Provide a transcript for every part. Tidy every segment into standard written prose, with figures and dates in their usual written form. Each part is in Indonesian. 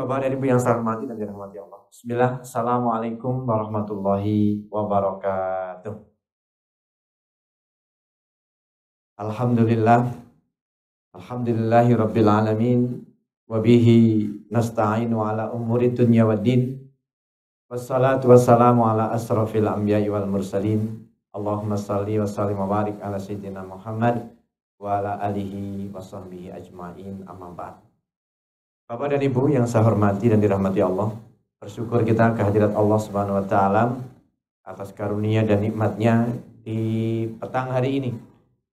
Bapak dan Ibu yang saya hormati dan dirahmati Allah. Bismillah. Assalamualaikum warahmatullahi wabarakatuh. Alhamdulillah. Alhamdulillahi rabbil alamin. Wabihi nasta'inu ala umuri dunya waddin. Wassalatu wassalamu ala asrafil anbiya'i wal mursalin. Allahumma salli wa sallim wa barik ala sayyidina Muhammad wa ala alihi wa sahbihi ajma'in, amma ba'd. Bapak dan Ibu yang saya hormati dan dirahmati Allah, bersyukur kita kehadirat Allah Subhanahu wa taala atas karunia dan nikmatnya di petang hari ini.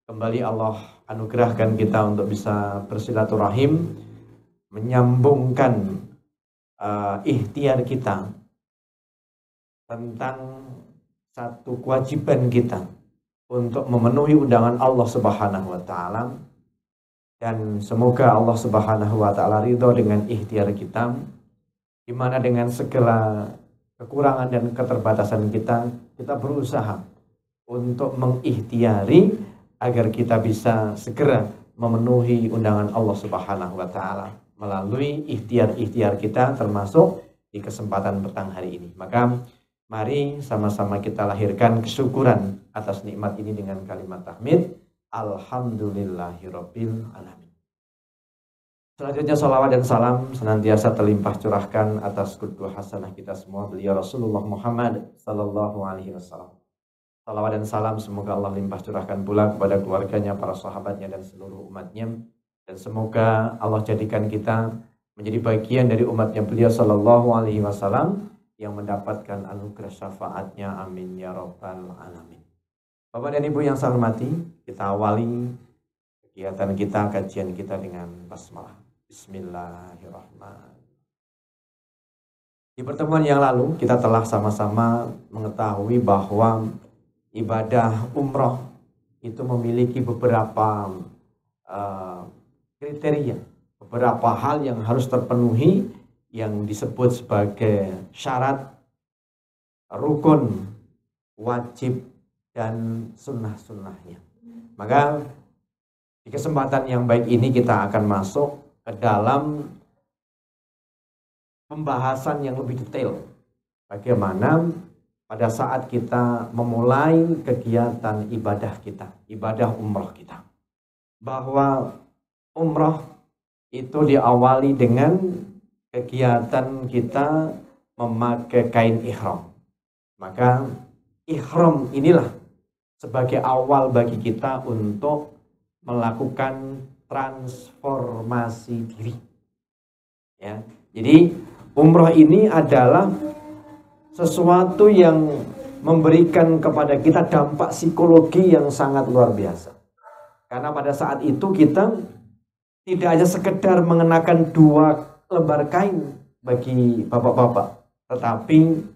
Kembali Allah anugerahkan kita untuk bisa bersilaturahim, menyambungkan ikhtiar kita tentang satu kewajiban kita untuk memenuhi undangan Allah Subhanahu wa taala. Dan semoga Allah Subhanahu wa taala ridho dengan ikhtiar kita, di mana dengan segala kekurangan dan keterbatasan kita berusaha untuk mengikhtiari agar kita bisa segera memenuhi undangan Allah Subhanahu wa taala melalui ikhtiar-ikhtiar kita, termasuk di kesempatan petang hari ini. Maka mari sama-sama kita lahirkan kesyukuran atas nikmat ini dengan kalimat tahmid. Alhamdulillahirabbil alamin. Selanjutnya salawat dan salam senantiasa terlimpah curahkan atas qudwah hasanah kita semua, beliau Rasulullah Muhammad sallallahu alaihi wasallam. Salawat dan salam semoga Allah limpah curahkan pula kepada keluarganya, para sahabatnya dan seluruh umatnya, dan semoga Allah jadikan kita menjadi bagian dari umatnya beliau sallallahu alaihi wasallam yang mendapatkan anugerah syafaatnya, amin ya rabbal alamin. Bapak dan Ibu yang saya hormati, kita awali kegiatan kita, kajian kita dengan basmalah. Bismillahirrahmanirrahim. Di pertemuan yang lalu kita telah sama-sama mengetahui bahwa ibadah umroh itu memiliki beberapa kriteria, beberapa hal yang harus terpenuhi yang disebut sebagai syarat, rukun, wajib, dan sunnah-sunnahnya. Maka di kesempatan yang baik ini kita akan masuk ke dalam pembahasan yang lebih detail. Bagaimana pada saat kita memulai kegiatan ibadah kita, ibadah umroh kita, bahwa umroh itu diawali dengan kegiatan kita memakai kain ihram. Maka ihram inilah sebagai awal bagi kita untuk melakukan transformasi diri. Ya, jadi umroh ini adalah sesuatu yang memberikan kepada kita dampak psikologi yang sangat luar biasa. Karena pada saat itu kita tidak hanya sekedar mengenakan 2 lembar kain bagi bapak-bapak, tetapi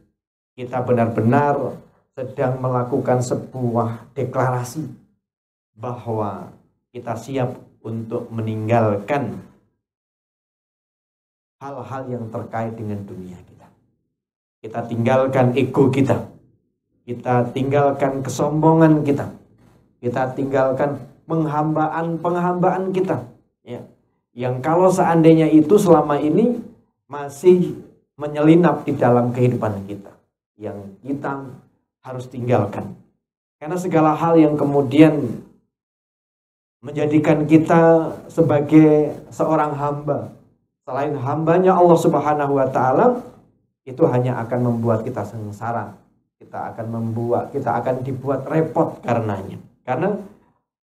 kita benar-benar sedang melakukan sebuah deklarasi bahwa kita siap untuk meninggalkan hal-hal yang terkait dengan dunia kita. Kita tinggalkan ego kita. Kita tinggalkan kesombongan kita. Kita tinggalkan penghambaan kita. Ya. Yang kalau seandainya itu selama ini masih menyelinap di dalam kehidupan kita, yang kita harus tinggalkan. Karena segala hal yang kemudian menjadikan kita sebagai seorang hamba selain hambanya Allah Subhanahu wa taala, itu hanya akan membuat kita sengsara. Kita akan dibuat repot karenanya. Karena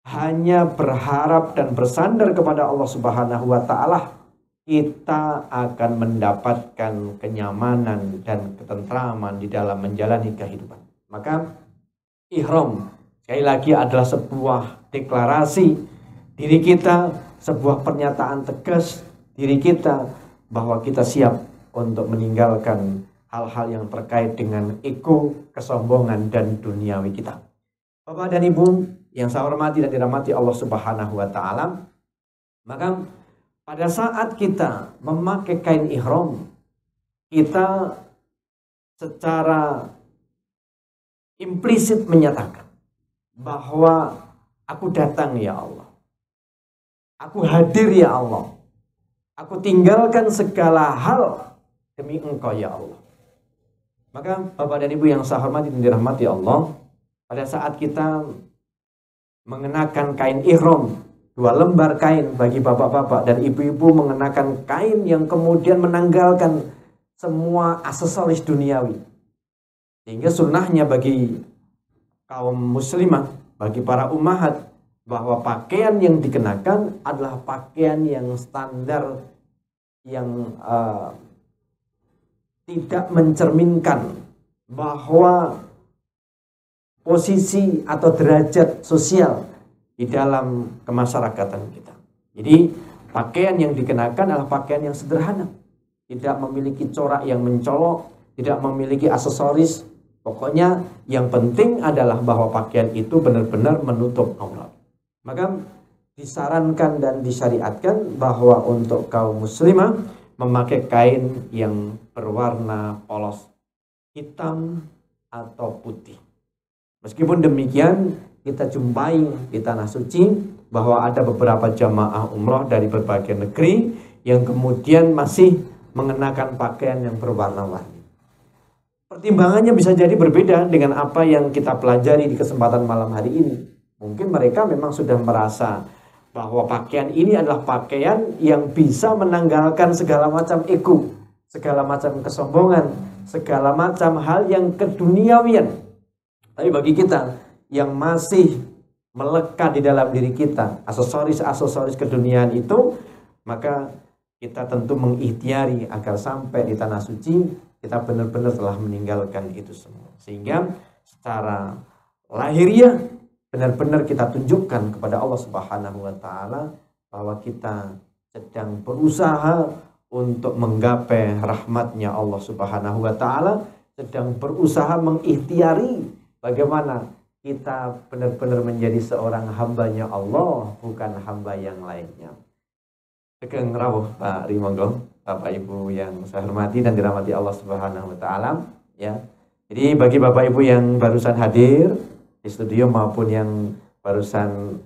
hanya berharap dan bersandar kepada Allah Subhanahu wa taala, kita akan mendapatkan kenyamanan dan ketentraman di dalam menjalani kehidupan. Maka ihram sekali lagi adalah sebuah deklarasi diri kita, sebuah pernyataan tegas diri kita bahwa kita siap untuk meninggalkan hal-hal yang terkait dengan ego, kesombongan, dan duniawi kita. Bapak dan Ibu yang saya hormati dan dirahmati Allah Subhanahu wa taala, maka pada saat kita memakai kain ihram, kita secara implisit menyatakan bahwa aku datang ya Allah, aku hadir ya Allah, Aku tinggalkan segala hal demi Engkau ya Allah. Maka Bapak dan Ibu yang saya hormati dan dirahmati Allah, pada saat kita mengenakan kain ihram, 2 lembar kain bagi bapak-bapak dan ibu-ibu mengenakan kain yang kemudian menanggalkan semua aksesoris duniawi. Sehingga sunnahnya bagi kaum muslimah, bagi para ummahat, bahwa pakaian yang dikenakan adalah pakaian yang standar, yang tidak mencerminkan bahwa posisi atau derajat sosial di dalam kemasyarakatan kita. Jadi pakaian yang dikenakan adalah pakaian yang sederhana, tidak memiliki corak yang mencolok, tidak memiliki aksesoris. Pokoknya yang penting adalah bahwa pakaian itu benar-benar menutup aurat. Maka disarankan dan disyariatkan bahwa untuk kaum muslimah memakai kain yang berwarna polos hitam atau putih. Meskipun demikian, kita jumpai di tanah suci bahwa ada beberapa jamaah umroh dari berbagai negeri yang kemudian masih mengenakan pakaian yang berwarna-warni. Pertimbangannya bisa jadi berbeda dengan apa yang kita pelajari di kesempatan malam hari ini. Mungkin mereka memang sudah merasa bahwa pakaian ini adalah pakaian yang bisa menanggalkan segala macam ego, segala macam kesombongan, segala macam hal yang keduniawian. Tapi bagi kita yang masih melekat di dalam diri kita aksesoris-aksesoris keduniaan itu, maka kita tentu mengikhtiari agar sampai di tanah suci kita benar-benar telah meninggalkan itu semua. Sehingga secara lahiriah benar-benar kita tunjukkan kepada Allah Subhanahu wa taala bahwa kita sedang berusaha untuk menggapai rahmatnya Allah Subhanahu wa taala, sedang berusaha mengikhtiari bagaimana kita benar-benar menjadi seorang hambanya Allah, bukan hamba yang lainnya. Sugeng rawuh Pak Rimonggo, Bapak Ibu yang saya hormati dan dirahmati Allah Subhanahu wa taala, ya. Jadi bagi Bapak Ibu yang barusan hadir di studio maupun yang barusan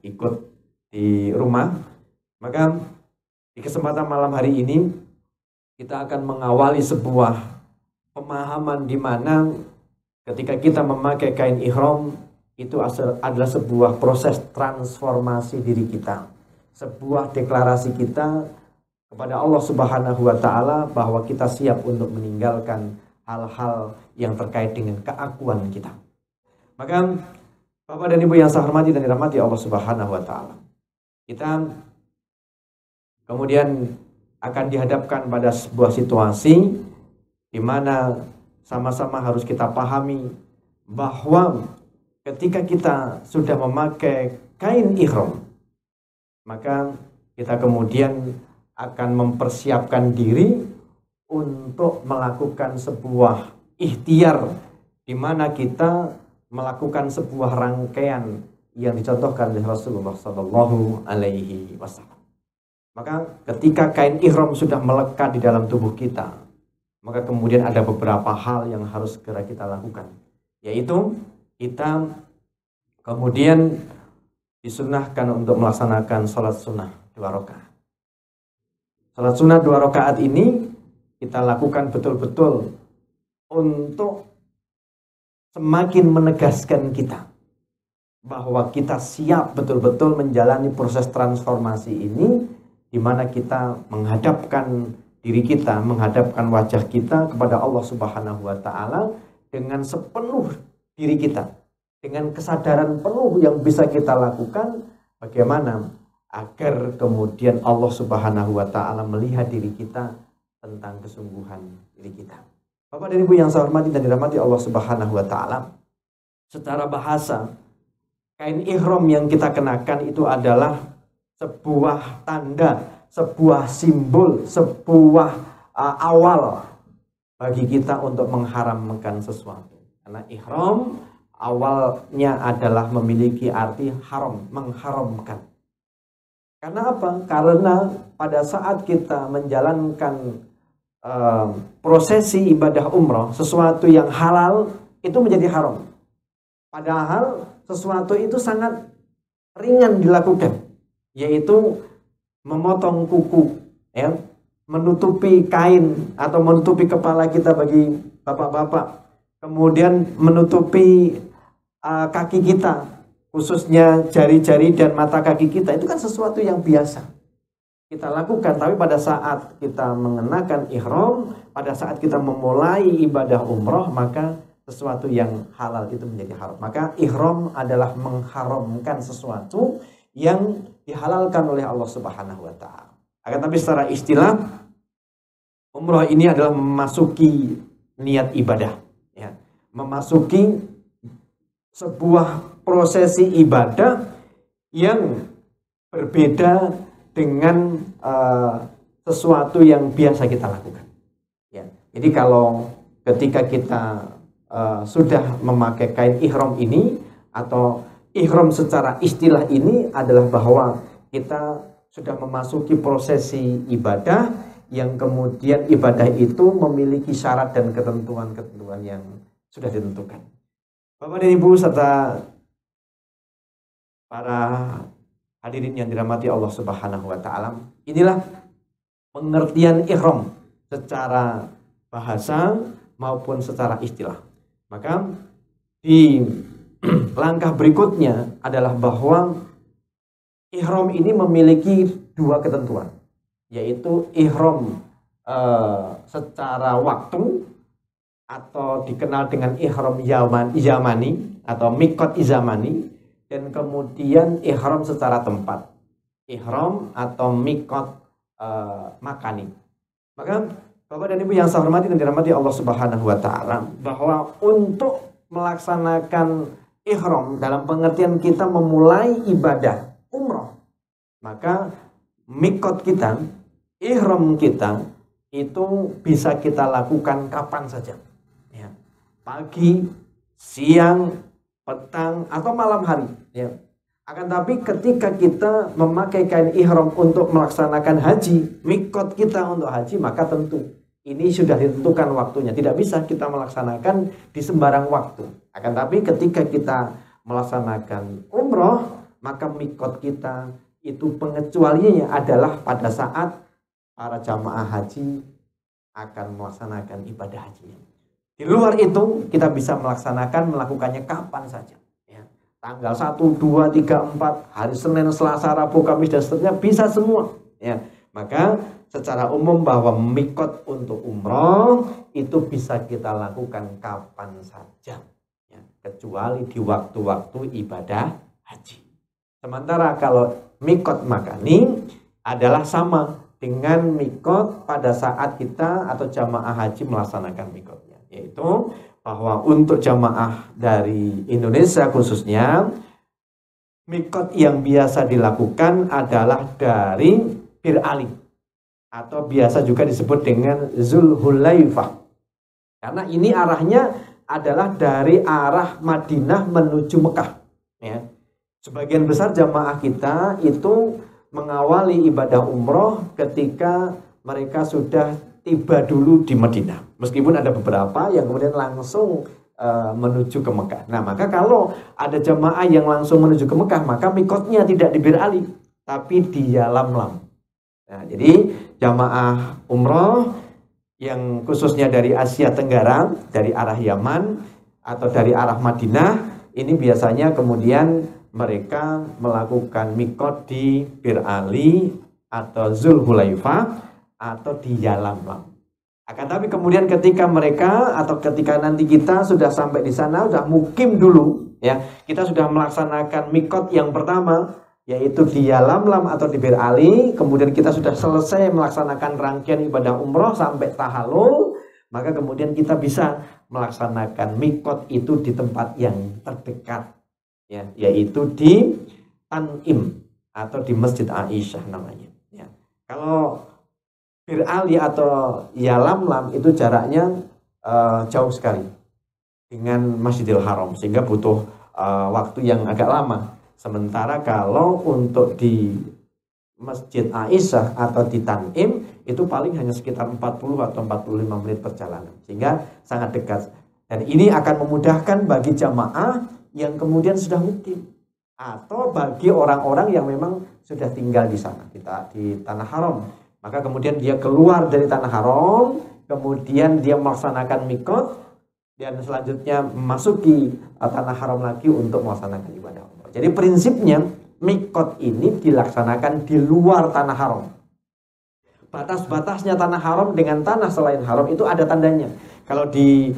ikut di rumah, maka di kesempatan malam hari ini kita akan mengawali sebuah pemahaman di mana ketika kita memakai kain ihram itu adalah sebuah proses transformasi diri kita, sebuah deklarasi kita kepada Allah Subhanahu wa taala bahwa kita siap untuk meninggalkan hal-hal yang terkait dengan keakuan kita. Maka Bapak dan Ibu yang saya hormati dan dirahmati Allah Subhanahu wa taala, kita kemudian akan dihadapkan pada sebuah situasi di mana sama-sama harus kita pahami bahwa ketika kita sudah memakai kain ihram, maka kita kemudian akan mempersiapkan diri untuk melakukan sebuah ikhtiar di mana kita melakukan sebuah rangkaian yang dicontohkan oleh Rasulullah Sallallahu Alaihi Wasallam. Maka ketika kain ihram sudah melekat di dalam tubuh kita, maka kemudian ada beberapa hal yang harus segera kita lakukan, yaitu kita kemudian disunnahkan untuk melaksanakan sholat sunnah 2 rakaat. Sholat sunnah 2 rakaat ini kita lakukan betul-betul untuk semakin menegaskan kita bahwa kita siap betul-betul menjalani proses transformasi ini, di mana kita menghadapkan diri kita, menghadapkan wajah kita kepada Allah Subhanahu wa taala dengan sepenuh diri kita, dengan kesadaran penuh yang bisa kita lakukan bagaimana agar kemudian Allah Subhanahu wa taala melihat diri kita tentang kesungguhan diri kita. Bapak dan Ibu yang saya hormati dan dirahmati Allah Subhanahu wa taala, secara bahasa kain ihram yang kita kenakan itu adalah sebuah tanda, sebuah simbol, sebuah awal bagi kita untuk mengharamkan sesuatu. Karena ihram awalnya adalah memiliki arti haram, mengharamkan. Karena apa? Karena pada saat kita menjalankan prosesi ibadah umroh, sesuatu yang halal itu menjadi haram. Padahal sesuatu itu sangat ringan dilakukan, yaitu memotong kuku, ya, menutupi kain atau menutupi kepala kita bagi bapak-bapak, kemudian menutupi kaki kita, khususnya jari-jari dan mata kaki kita, itu kan sesuatu yang biasa kita lakukan. Tapi pada saat kita mengenakan ihram, pada saat kita memulai ibadah umroh, maka sesuatu yang halal itu menjadi haram. Maka ihram adalah mengharamkan sesuatu yang dihalalkan oleh Allah Subhanahu wa taala. Akan tapi secara istilah, umroh ini adalah memasuki niat ibadah, ya. Memasuki sebuah prosesi ibadah yang berbeda dengan sesuatu yang biasa kita lakukan, ya. Jadi kalau ketika kita sudah memakai kain ihram ini, atau ihram secara istilah ini adalah bahwa kita sudah memasuki prosesi ibadah yang kemudian ibadah itu memiliki syarat dan ketentuan-ketentuan yang sudah ditentukan. Bapak dan Ibu serta para hadirin yang dirahmati Allah Subhanahu wa taala, inilah pengertian ihram secara bahasa maupun secara istilah. Maka di langkah berikutnya adalah bahwa ihram ini memiliki dua ketentuan, yaitu ihram secara waktu atau dikenal dengan ihram yamani atau mikot izamani, dan kemudian ihram secara tempat, ihram atau mikot makani. Maka Bapak dan Ibu yang saya hormati dan dirahmati Allah Subhanahu wa taala, bahwa untuk melaksanakan ihram dalam pengertian kita memulai ibadah umroh, maka mikot kita, ihram kita itu bisa kita lakukan kapan saja, ya. Pagi, siang, petang, atau malam hari, ya. Akan tapi ketika kita memakai kain ihram untuk melaksanakan haji, mikot kita untuk haji, maka tentu ini sudah ditentukan waktunya. Tidak bisa kita melaksanakan di sembarang waktu. Akan tapi ketika kita melaksanakan umroh, maka mikot kita itu pengecualiannya adalah pada saat para jamaah haji akan melaksanakan ibadah hajinya. Di luar itu kita bisa melakukannya kapan saja, ya. Tanggal 1, 2, 3, 4, hari Senin, Selasa, Rabu, Kamis, dan seterusnya bisa semua, ya. Maka secara umum bahwa mikot untuk umroh itu bisa kita lakukan kapan saja, ya, kecuali di waktu-waktu ibadah haji. Sementara kalau mikot makani adalah sama dengan mikot pada saat kita atau jamaah haji melaksanakan mikotnya, yaitu bahwa untuk jamaah dari Indonesia khususnya, mikot yang biasa dilakukan adalah dari Bir Ali, atau biasa juga disebut dengan Zulhulaifah, karena ini arahnya adalah dari arah Madinah menuju Mekah, ya. Sebagian besar jamaah kita itu mengawali ibadah umroh ketika mereka sudah tiba dulu di Madinah, meskipun ada beberapa yang kemudian langsung menuju ke Mekah. Nah, maka kalau ada jamaah yang langsung menuju ke Mekah, maka mikotnya tidak di Bir Ali tapi di Yalamlam. Nah, jadi jamaah umroh yang khususnya dari Asia Tenggara, dari arah Yaman atau dari arah Madinah, ini biasanya kemudian mereka melakukan mikot di Bir Ali atau Zulhulaifah atau di Yalamlam. Akan tapi kemudian ketika mereka atau ketika nanti kita sudah sampai di sana, sudah mukim dulu, ya, kita sudah melaksanakan mikot yang pertama, yaitu di Yalamlam atau di Bir Ali, kemudian kita sudah selesai melaksanakan rangkaian ibadah umroh sampai tahallul, maka kemudian kita bisa melaksanakan mikot itu di tempat yang terdekat, ya, yaitu di Tanim atau di Masjid Aisyah namanya, ya. Kalau Bir Ali atau Yalamlam itu jaraknya jauh sekali dengan Masjidil Haram, sehingga butuh waktu yang agak lama. Sementara kalau untuk di Masjid Aisyah atau di Tanim itu paling hanya sekitar 40 atau 45 menit perjalanan, sehingga sangat dekat. Dan ini akan memudahkan bagi jamaah yang kemudian sudah mukim atau bagi orang-orang yang memang sudah tinggal di sana, di tanah haram. Maka kemudian dia keluar dari tanah haram, kemudian dia melaksanakan mikot, dan selanjutnya memasuki tanah haram lagi untuk melaksanakan ibadah umrah. Jadi prinsipnya mikot ini dilaksanakan di luar tanah haram. Batas-batasnya tanah haram dengan tanah selain haram itu ada tandanya. Kalau di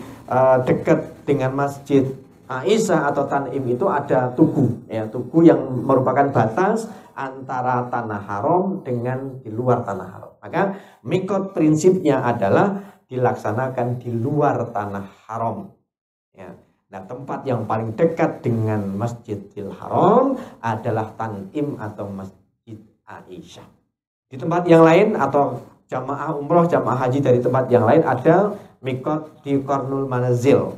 dekat dengan Masjid Aisyah atau Tanim itu ada tugu, ya, tugu yang merupakan batas antara tanah haram dengan di luar tanah haram. Maka mikot prinsipnya adalah dilaksanakan di luar tanah haram. Ya. Nah, tempat yang paling dekat dengan Masjidil Haram adalah Tanim atau Masjid Aisyah. Di tempat yang lain atau jamaah umroh, jamaah haji dari tempat yang lain ada mikot di Qarnul Manazil,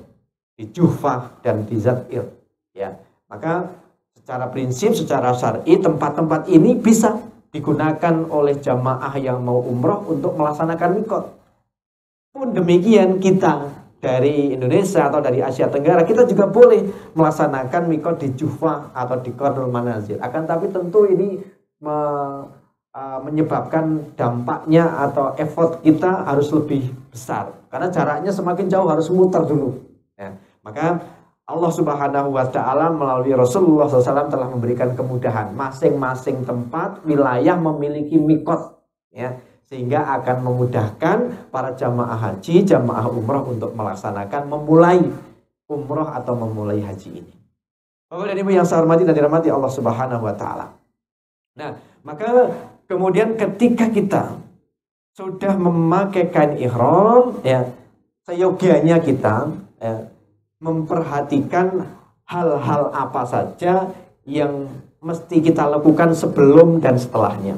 di Juhfah dan di Zatir. Ya, maka secara prinsip, secara syar'i tempat-tempat ini bisa digunakan oleh jamaah yang mau umroh untuk melaksanakan mikot. Pun demikian kita dari Indonesia atau dari Asia Tenggara kita juga boleh melaksanakan mikot di Juhfah atau di Qarnul Manazil. Akan tapi tentu ini menyebabkan dampaknya atau effort kita harus lebih besar karena jaraknya semakin jauh, harus muter dulu ya. Maka Allah Subhanahu wa Ta'ala melalui Rasulullah SAW telah memberikan kemudahan, masing-masing tempat wilayah memiliki mikot ya, sehingga akan memudahkan para jamaah haji, jamaah umroh untuk melaksanakan memulai umroh atau memulai haji ini. Bapak dan Ibu yang saya hormati dan dirahmati Allah Subhanahu wa Ta'ala. Nah, maka kemudian ketika kita sudah memakai kain ihram, ya, seyogianya kita ya, memperhatikan hal-hal apa saja yang mesti kita lakukan sebelum dan setelahnya.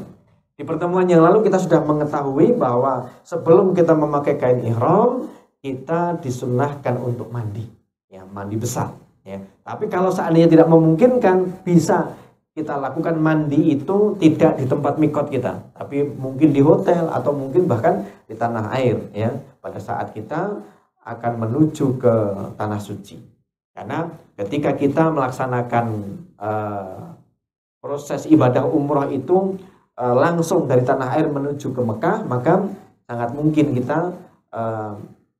Di pertemuan yang lalu kita sudah mengetahui bahwa sebelum kita memakai kain ihram, kita disunnahkan untuk mandi, ya, mandi besar. Ya. Tapi kalau seandainya tidak memungkinkan, bisa kita lakukan mandi itu tidak di tempat mikot kita, tapi mungkin di hotel atau mungkin bahkan di tanah air ya, pada saat kita akan menuju ke tanah suci. Karena ketika kita melaksanakan proses ibadah umroh itu langsung dari tanah air menuju ke Mekah, maka sangat mungkin kita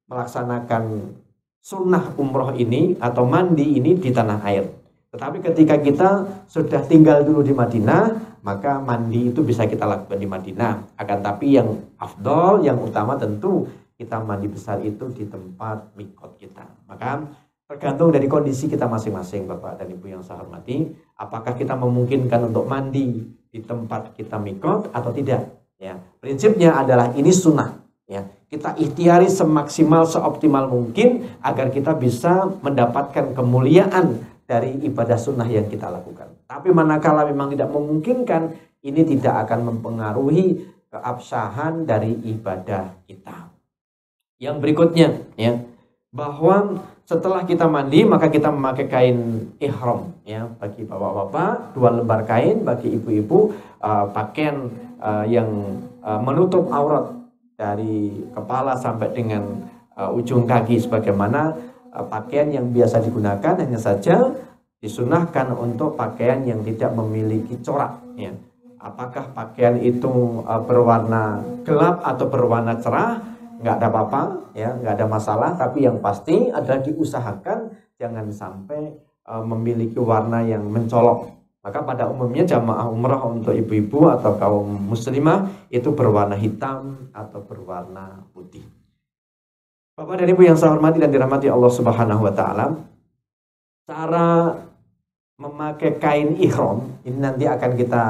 melaksanakan sunnah umroh ini atau mandi ini di tanah air. Tetapi ketika kita sudah tinggal dulu di Madinah, maka mandi itu bisa kita lakukan di Madinah. Akan tapi yang afdol, yang utama tentu kita mandi besar itu di tempat mikot kita. Maka tergantung dari kondisi kita masing-masing, Bapak dan Ibu yang saya hormati, apakah kita memungkinkan untuk mandi di tempat kita mikot atau tidak. Ya, prinsipnya adalah ini sunnah. Ya, kita ikhtiari semaksimal, seoptimal mungkin agar kita bisa mendapatkan kemuliaan dari ibadah sunnah yang kita lakukan. Tapi manakala memang tidak memungkinkan, ini tidak akan mempengaruhi keabsahan dari ibadah kita. Yang berikutnya, ya, bahwa setelah kita mandi maka kita memakai kain ihram, ya, bagi bapak-bapak 2 lembar kain, bagi ibu-ibu pakaian yang menutup aurat dari kepala sampai dengan ujung kaki sebagaimana pakaian yang biasa digunakan. Hanya saja disunahkan untuk pakaian yang tidak memiliki corak ya. Apakah pakaian itu berwarna gelap atau berwarna cerah, nggak ada apa-apa ya, nggak ada masalah. Tapi yang pasti adalah diusahakan jangan sampai memiliki warna yang mencolok. Maka pada umumnya jamaah umrah untuk ibu-ibu atau kaum muslimah itu berwarna hitam atau berwarna putih. Bapak dan Ibu yang saya hormati dan dirahmati Allah Subhanahu wa Ta'ala, cara memakai kain ihram ini nanti akan kita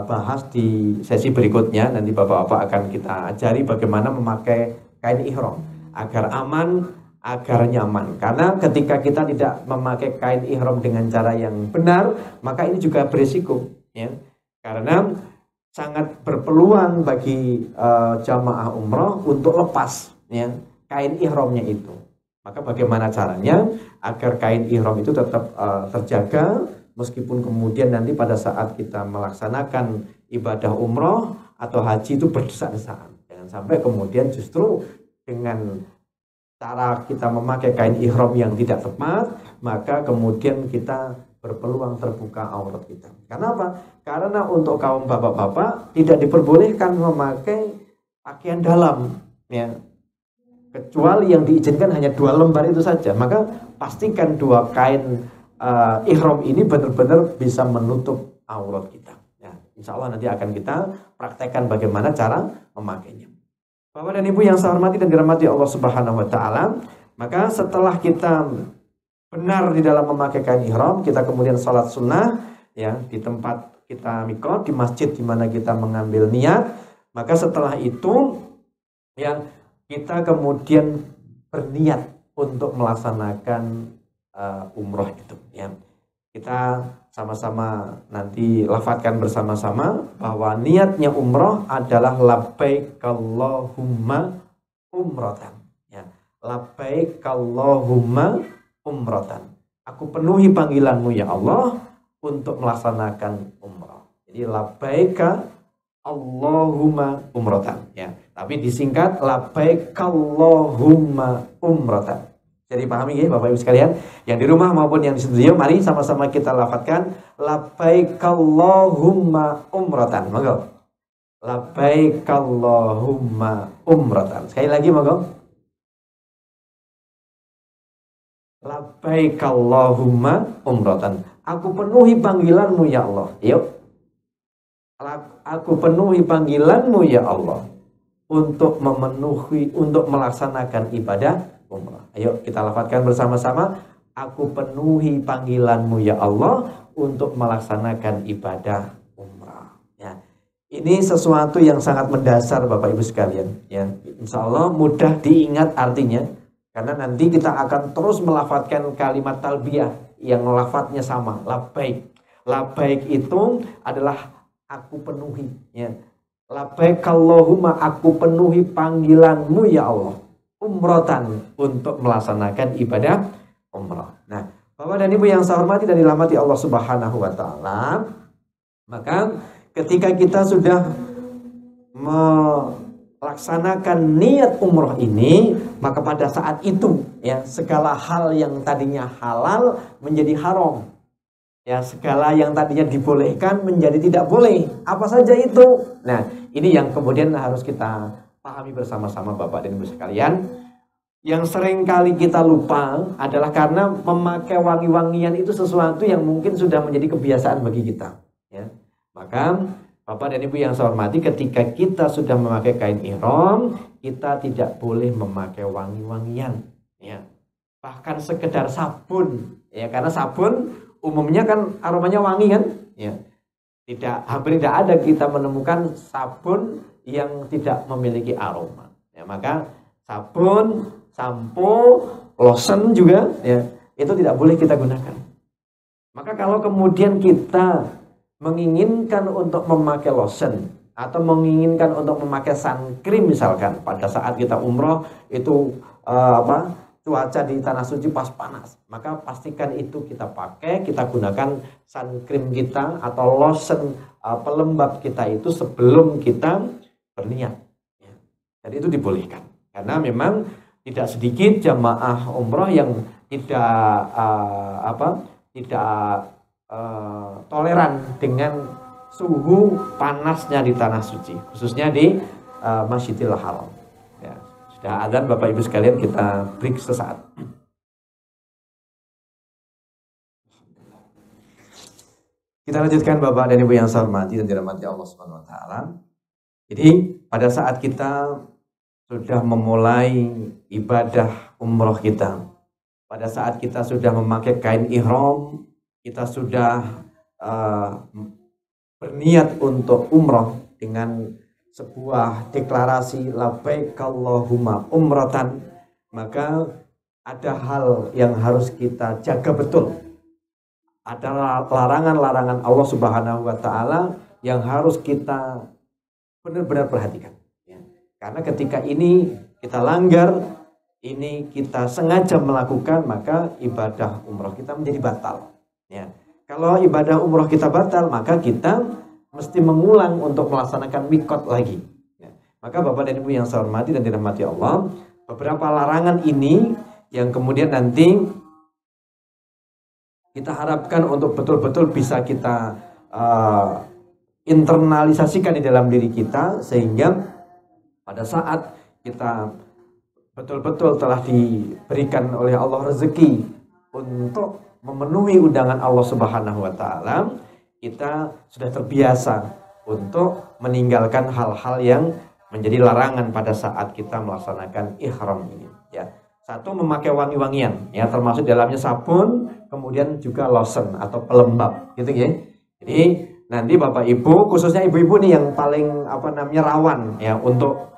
bahas di sesi berikutnya. Nanti Bapak-bapak akan kita ajari bagaimana memakai kain ihram agar aman, agar nyaman. Karena ketika kita tidak memakai kain ihram dengan cara yang benar, maka ini juga berisiko ya. Karena sangat berpeluang bagi jamaah umroh untuk lepas ya kain ihramnya itu. Maka bagaimana caranya agar kain ihram itu tetap terjaga meskipun kemudian nanti pada saat kita melaksanakan ibadah umroh atau haji itu berdesak-desakan. Jangan sampai kemudian justru dengan cara kita memakai kain ihram yang tidak tepat, maka kemudian kita berpeluang terbuka aurat kita. Karena apa? Karena untuk kaum bapak-bapak tidak diperbolehkan memakai pakaian dalam, ya. Kecuali yang diizinkan hanya 2 lembar itu saja. Maka pastikan 2 kain ihram ini benar-benar bisa menutup aurat kita. Ya, insya Allah nanti akan kita praktekkan bagaimana cara memakainya. Bapak dan Ibu yang saya hormati dan dirahmati Allah Subhanahu wa taala, maka setelah kita benar di dalam memakai kain ihram, kita kemudian sholat sunnah ya di tempat kita mikot, di masjid di mana kita mengambil niat. Maka setelah itu ya kita kemudian berniat untuk melaksanakan umroh itu ya. Kita sama-sama nanti lafadzkan bersama-sama bahwa niatnya umroh adalah labbaik Allahumma umrotan ya. Labbaik Allahumma umrotan. Aku penuhi panggilanmu ya Allah untuk melaksanakan umroh. Jadi labbaik Allahumma umrotan ya. Tapi disingkat labbaik Allahumma umrotan. Jadi pahami ya Bapak Ibu sekalian, yang di rumah maupun yang di studio, mari sama-sama kita lafadzkan labbaik Allahumma umrotan. Monggo. Labbaik Allahumma umrotan. Sekali lagi monggo. Labbaik Allahumma umrotan. Aku penuhi panggilanmu ya Allah. Yuk. Aku penuhi panggilanmu ya Allah untuk melaksanakan ibadah umrah. Ayo kita lafadzkan bersama-sama. Aku penuhi panggilanmu ya Allah untuk melaksanakan ibadah umrah. Ya. Ini sesuatu yang sangat mendasar Bapak Ibu sekalian. Ya. Insya Allah mudah diingat artinya. Karena nanti kita akan terus melafadzkan kalimat talbiyah yang lafadznya sama. Labbaik. Labbaik itu adalah aku penuhi. Ya. Labbaik Allahumma, aku penuhi panggilanmu ya Allah. Umrotan, untuk melaksanakan ibadah umrah. Nah, Bapak dan Ibu yang saya hormati dan dirahmati Allah Subhanahu wa taala, maka ketika kita sudah melaksanakan niat umrah ini, maka pada saat itu ya segala hal yang tadinya halal menjadi haram. Ya, segala yang tadinya dibolehkan menjadi tidak boleh. Apa saja itu? Nah, ini yang kemudian harus kita pahami bersama-sama Bapak dan Ibu sekalian. Yang sering kali kita lupa adalah karena memakai wangi-wangian itu sesuatu yang mungkin sudah menjadi kebiasaan bagi kita ya. Maka Bapak dan Ibu yang saya hormati, ketika kita sudah memakai kain ihram, kita tidak boleh memakai wangi-wangian ya. Bahkan sekedar sabun ya, karena sabun umumnya kan aromanya wangi kan ya. Hampir tidak ada kita menemukan sabun yang tidak memiliki aroma ya. Maka sabun, sampo, lotion juga ya, itu tidak boleh kita gunakan. Maka kalau kemudian kita menginginkan untuk memakai lotion atau menginginkan untuk memakai sun cream misalkan pada saat kita umroh itu cuaca di tanah suci pas panas, maka pastikan itu kita pakai, kita gunakan sun cream kita atau lotion pelembab kita itu sebelum kita berniat ya. Jadi itu dibolehkan karena memang tidak sedikit jamaah umroh yang tidak toleran dengan suhu panasnya di tanah suci, khususnya di Masjidil Haram. Ya, sudah adzan Bapak Ibu sekalian, kita break sesaat. Kita lanjutkan Bapak dan Ibu yang saya hormati dan dirahmati Allah Subhanahu wa taala. Jadi pada saat kita sudah memulai ibadah umroh kita, pada saat kita sudah memakai kain ihram, kita sudah berniat untuk umroh dengan sebuah deklarasi labbaik Allahumma umratan, maka ada hal yang harus kita jaga betul. Ada larangan-larangan Allah Subhanahu wa taala yang harus kita benar-benar perhatikan. Karena ketika ini kita langgar, ini kita sengaja melakukan, maka ibadah umroh kita menjadi batal. Ya. Kalau ibadah umroh kita batal, maka kita mesti mengulang untuk melaksanakan mikot lagi. Ya. Maka Bapak dan Ibu yang saya hormati dan dirahmati Allah, beberapa larangan ini yang kemudian nanti kita harapkan untuk betul-betul bisa kita internalisasikan di dalam diri kita, sehingga pada saat kita betul-betul telah diberikan oleh Allah rezeki untuk memenuhi undangan Allah Subhanahu wa taala, kita sudah terbiasa untuk meninggalkan hal-hal yang menjadi larangan pada saat kita melaksanakan ihram ini, ya. Satu, memakai wangi-wangian, ya, termasuk dalamnya sabun, kemudian juga lotion atau pelembab, gitu ya. Jadi nanti Bapak Ibu, khususnya ibu-ibu nih yang paling rawan, ya, untuk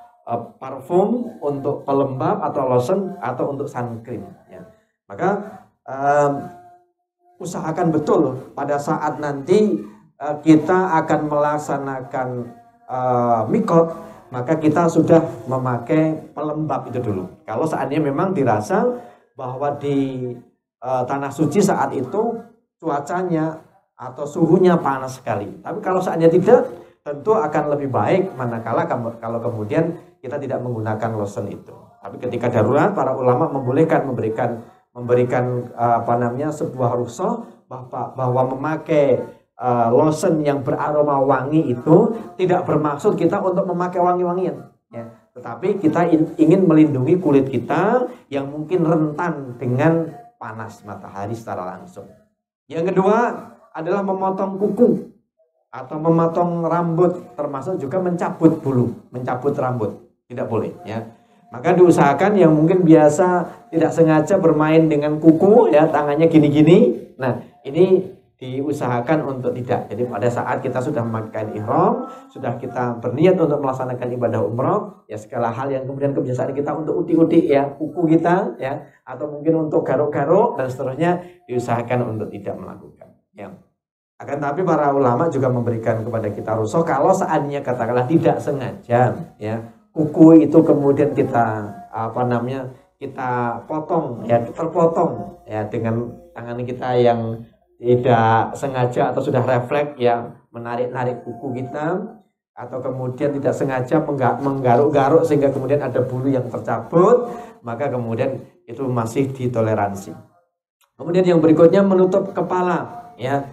parfum, untuk pelembab atau lotion atau untuk sunscreen, ya. Maka usahakan betul pada saat nanti kita akan melaksanakan mikot, maka kita sudah memakai pelembab itu dulu. Kalau seandainya memang dirasa bahwa di tanah suci saat itu cuacanya atau suhunya panas sekali. Tapi kalau seandainya tidak, tentu akan lebih baik manakala kalau kemudian kita tidak menggunakan lotion itu. Tapi ketika darurat, para ulama memberikan sebuah rukhsah bahwa memakai lotion yang beraroma wangi itu tidak bermaksud kita untuk memakai wangi-wangian, ya. Tetapi kita ingin melindungi kulit kita yang mungkin rentan dengan panas matahari secara langsung. Yang kedua adalah memotong kuku atau memotong rambut, termasuk juga mencabut bulu, mencabut rambut. Tidak boleh, ya. Maka diusahakan yang mungkin biasa tidak sengaja bermain dengan kuku, ya, tangannya gini-gini. Nah, ini diusahakan untuk tidak. Jadi pada saat kita sudah memakai ihram, sudah kita berniat untuk melaksanakan ibadah umroh, ya, segala hal yang kemudian kebiasaan kita untuk utik-utik, ya, kuku kita, ya, atau mungkin untuk garuk-garuk dan seterusnya, diusahakan untuk tidak melakukan, ya. Akan tapi para ulama juga memberikan kepada kita rukhsah kalau seandainya katakanlah tidak sengaja, ya, kuku itu kemudian kita kita potong, ya, terpotong, ya, dengan tangan kita yang tidak sengaja atau sudah refleks, ya, menarik-narik kuku kita, atau kemudian tidak sengaja menggaruk-garuk sehingga kemudian ada bulu yang tercabut, maka kemudian itu masih ditoleransi. Kemudian yang berikutnya menutup kepala, ya,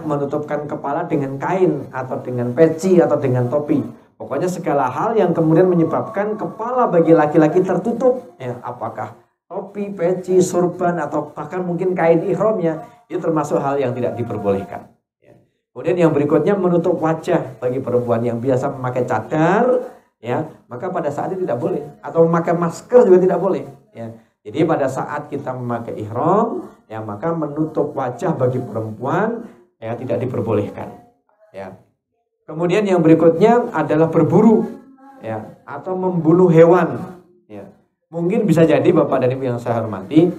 menutupkan kepala dengan kain atau dengan peci atau dengan topi. Pokoknya segala hal yang kemudian menyebabkan kepala bagi laki-laki tertutup, ya, apakah topi, peci, sorban, atau bahkan mungkin kain ihramnya, itu termasuk hal yang tidak diperbolehkan, ya. Kemudian yang berikutnya menutup wajah bagi perempuan yang biasa memakai cadar, ya, maka pada saat itu tidak boleh, atau memakai masker juga tidak boleh, ya. Jadi pada saat kita memakai ihram, ya, maka menutup wajah bagi perempuan, ya, tidak diperbolehkan, ya. Kemudian yang berikutnya adalah berburu, ya, atau membunuh hewan, ya. Mungkin bisa jadi Bapak dan Ibu yang saya hormati,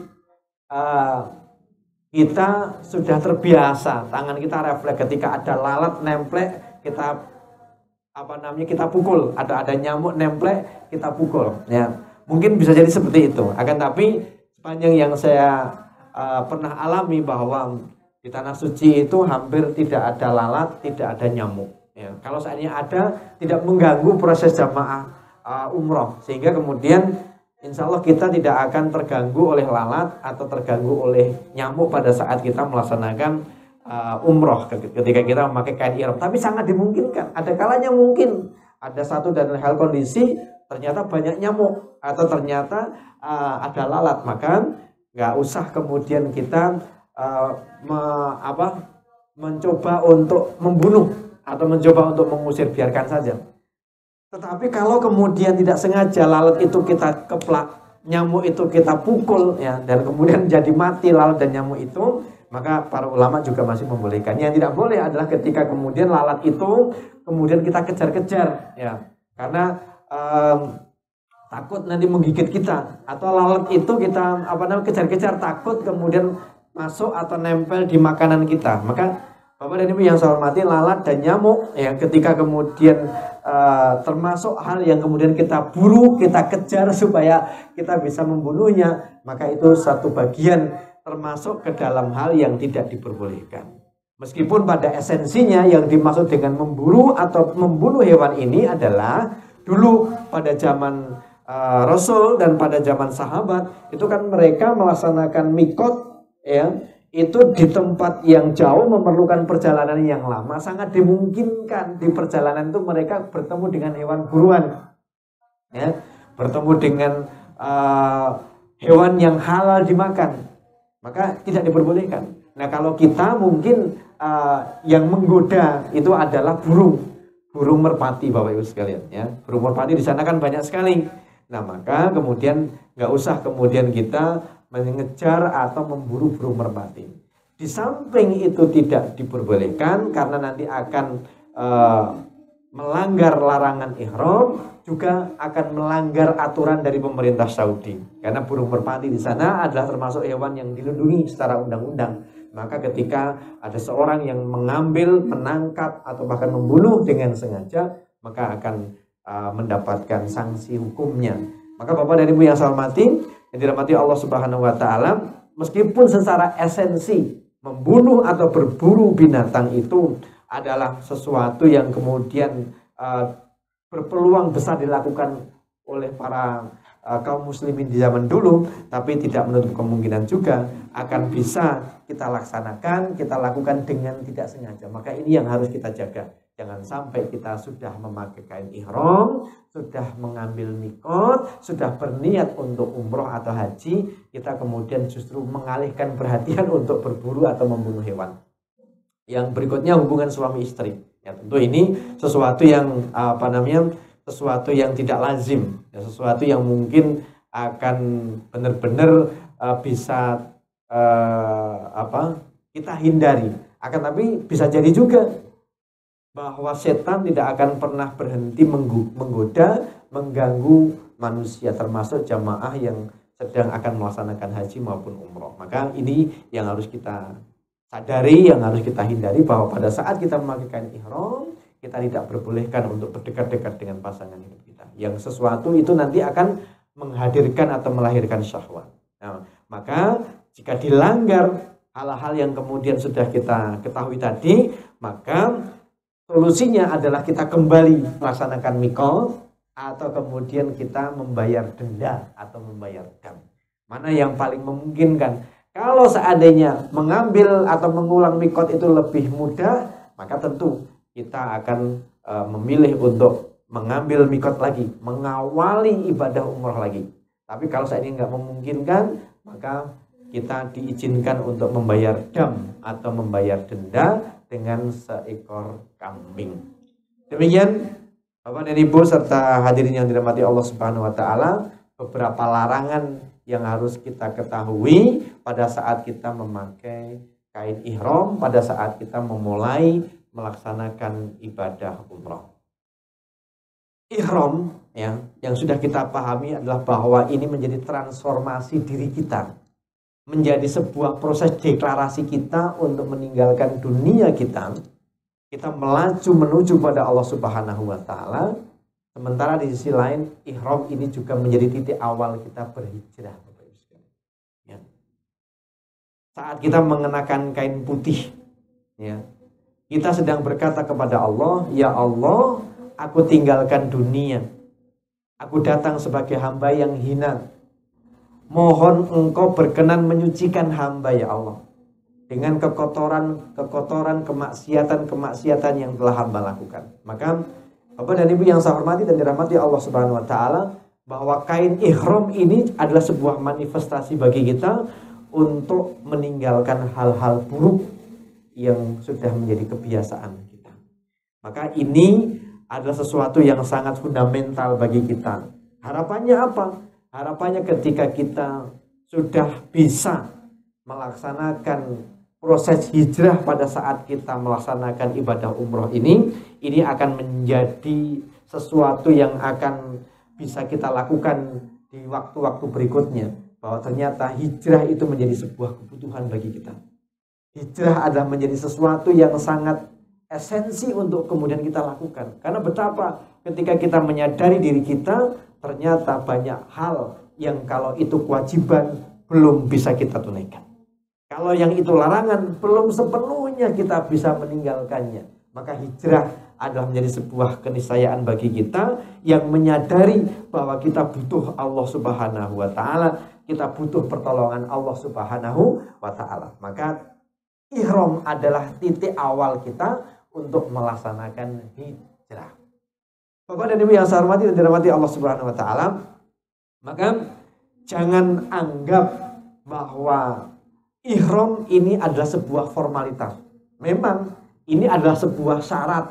kita sudah terbiasa, tangan kita refleks ketika ada lalat nemplek, kita kita pukul, ada nyamuk nemplek, kita pukul, ya. Mungkin bisa jadi seperti itu. Akan tapi sepanjang yang saya pernah alami bahwa di tanah suci itu hampir tidak ada lalat, tidak ada nyamuk, ya. Kalau seandainya ada, tidak mengganggu proses jamaah umroh, sehingga kemudian insya Allah kita tidak akan terganggu oleh lalat atau terganggu oleh nyamuk pada saat kita melaksanakan umroh ketika kita memakai kain ihram. Tapi sangat dimungkinkan, ada kalanya mungkin ada satu dan hal kondisi ternyata banyak nyamuk atau ternyata ada lalat, maka nggak usah kemudian kita mencoba untuk membunuh atau mencoba untuk mengusir, biarkan saja. Tetapi kalau kemudian tidak sengaja lalat itu kita keplak, nyamuk itu kita pukul, ya, dan kemudian jadi mati lalat dan nyamuk itu, maka para ulama juga masih membolehkan. Yang tidak boleh adalah ketika kemudian lalat itu kemudian kita kejar-kejar, ya, karena takut nanti menggigit kita, atau lalat itu kita kejar-kejar takut kemudian masuk atau nempel di makanan kita. Maka Bapak dan Ibu yang saya hormati, lalat dan nyamuk, ya, ketika kemudian termasuk hal yang kemudian kita buru, kita kejar supaya kita bisa membunuhnya, maka itu satu bagian termasuk ke dalam hal yang tidak diperbolehkan. Meskipun pada esensinya yang dimaksud dengan memburu atau membunuh hewan ini adalah dulu pada zaman Rasul dan pada zaman sahabat itu kan mereka melaksanakan mikot ya, itu di tempat yang jauh memerlukan perjalanan yang lama, sangat dimungkinkan di perjalanan itu mereka bertemu dengan hewan buruan ya, bertemu dengan hewan yang halal dimakan, maka tidak diperbolehkan. Nah kalau kita mungkin yang menggoda itu adalah burung merpati, Bapak Ibu sekalian ya. Burung merpati di sana kan banyak sekali. Nah maka kemudian nggak usah kemudian kita mengejar atau memburu burung merpati. Di samping itu tidak diperbolehkan karena nanti akan melanggar larangan ihram, juga akan melanggar aturan dari pemerintah Saudi. Karena burung merpati di sana adalah termasuk hewan yang dilindungi secara undang-undang. Maka ketika ada seorang yang mengambil, menangkap atau bahkan membunuh dengan sengaja, maka akan mendapatkan sanksi hukumnya. Maka Bapak dan Ibu yang saya hormati, yang dirahmati Allah Subhanahu wa taala, meskipun secara esensi membunuh atau berburu binatang itu adalah sesuatu yang kemudian berpeluang besar dilakukan oleh para kaum muslimin di zaman dulu, tapi tidak menutup kemungkinan juga akan bisa kita laksanakan, kita lakukan dengan tidak sengaja. Maka ini yang harus kita jaga. Jangan sampai kita sudah memakai kain ihram, sudah mengambil mikot, sudah berniat untuk umroh atau haji, kita kemudian justru mengalihkan perhatian untuk berburu atau membunuh hewan. Yang berikutnya hubungan suami istri. Ya, tentu ini sesuatu yang sesuatu yang tidak lazim, ya, sesuatu yang mungkin akan benar-benar bisa kita hindari. Akan tapi bisa jadi juga bahwa setan tidak akan pernah berhenti menggoda, mengganggu manusia, termasuk jamaah yang sedang akan melaksanakan haji maupun umroh. Maka ini yang harus kita sadari, yang harus kita hindari, bahwa pada saat kita memakai kain ihram, kita tidak berbolehkan untuk berdekat-dekat dengan pasangan hidup kita. Yang sesuatu itu nanti akan menghadirkan atau melahirkan syahwat. Nah, maka jika dilanggar hal-hal yang kemudian sudah kita ketahui tadi, maka solusinya adalah kita kembali melaksanakan mikot atau kemudian kita membayar denda atau membayar dam. Mana yang paling memungkinkan? Kalau seandainya mengambil atau mengulang mikot itu lebih mudah, maka tentu kita akan memilih untuk mengambil mikot lagi, mengawali ibadah umroh lagi. Tapi kalau seandainya nggak memungkinkan, maka kita diizinkan untuk membayar dam atau membayar denda dengan seekor kambing. Demikian Bapak dan Ibu serta hadirin yang dirahmati Allah Subhanahu wa taala, beberapa larangan yang harus kita ketahui pada saat kita memakai kain ihram, pada saat kita memulai melaksanakan ibadah umrah. Ihram ya, yang sudah kita pahami adalah bahwa ini menjadi transformasi diri kita, menjadi sebuah proses deklarasi kita untuk meninggalkan dunia kita melaju menuju pada Allah Subhanahu wa taala. Sementara di sisi lain, ihram ini juga menjadi titik awal kita berhijrah. Ya. Saat kita mengenakan kain putih, ya, kita sedang berkata kepada Allah, ya Allah, aku tinggalkan dunia. Aku datang sebagai hamba yang hina. Mohon Engkau berkenan menyucikan hamba, ya Allah, dengan kekotoran, kemaksiatan yang telah hamba lakukan. Maka Bapak dan Ibu yang saya hormati dan dirahmati Allah Subhanahu wa taala, bahwa kain ihram ini adalah sebuah manifestasi bagi kita untuk meninggalkan hal-hal buruk yang sudah menjadi kebiasaan kita. Maka ini adalah sesuatu yang sangat fundamental bagi kita. Harapannya apa? Harapannya ketika kita sudah bisa melaksanakan proses hijrah pada saat kita melaksanakan ibadah umroh ini akan menjadi sesuatu yang akan bisa kita lakukan di waktu-waktu berikutnya. Bahwa ternyata hijrah itu menjadi sebuah kebutuhan bagi kita. Hijrah adalah menjadi sesuatu yang sangat esensi untuk kemudian kita lakukan. Karena betapa ketika kita menyadari diri kita, ternyata banyak hal yang kalau itu kewajiban belum bisa kita tunaikan. Kalau yang itu larangan belum sepenuhnya kita bisa meninggalkannya. Maka hijrah adalah menjadi sebuah keniscayaan bagi kita yang menyadari bahwa kita butuh Allah Subhanahu wa taala, kita butuh pertolongan Allah Subhanahu wa taala. Maka ihram adalah titik awal kita untuk melaksanakan hijrah. Bapak dan Ibu yang saya hormati dan dirahmati Allah Subhanahu wa taala, maka jangan anggap bahwa ihram ini adalah sebuah formalitas. Memang ini adalah sebuah syarat,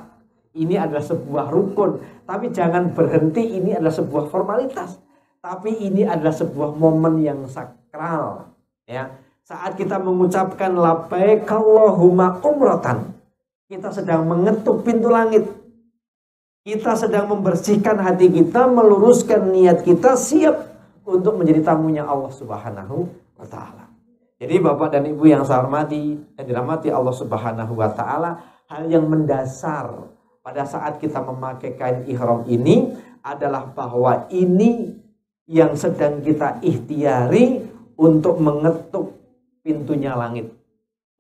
ini adalah sebuah rukun, tapi jangan berhenti ini adalah sebuah formalitas. Tapi ini adalah sebuah momen yang sakral, ya. Saat kita mengucapkan labbaik Allahumma umratan, kita sedang mengetuk pintu langit. Kita sedang membersihkan hati kita, meluruskan niat kita, siap untuk menjadi tamunya Allah Subhanahu wa taala. Jadi Bapak dan Ibu yang saya hormati dan dirahmati Allah Subhanahu wa taala, hal yang mendasar pada saat kita memakai kain ihram ini adalah bahwa ini yang sedang kita ikhtiari untuk mengetuk pintunya langit.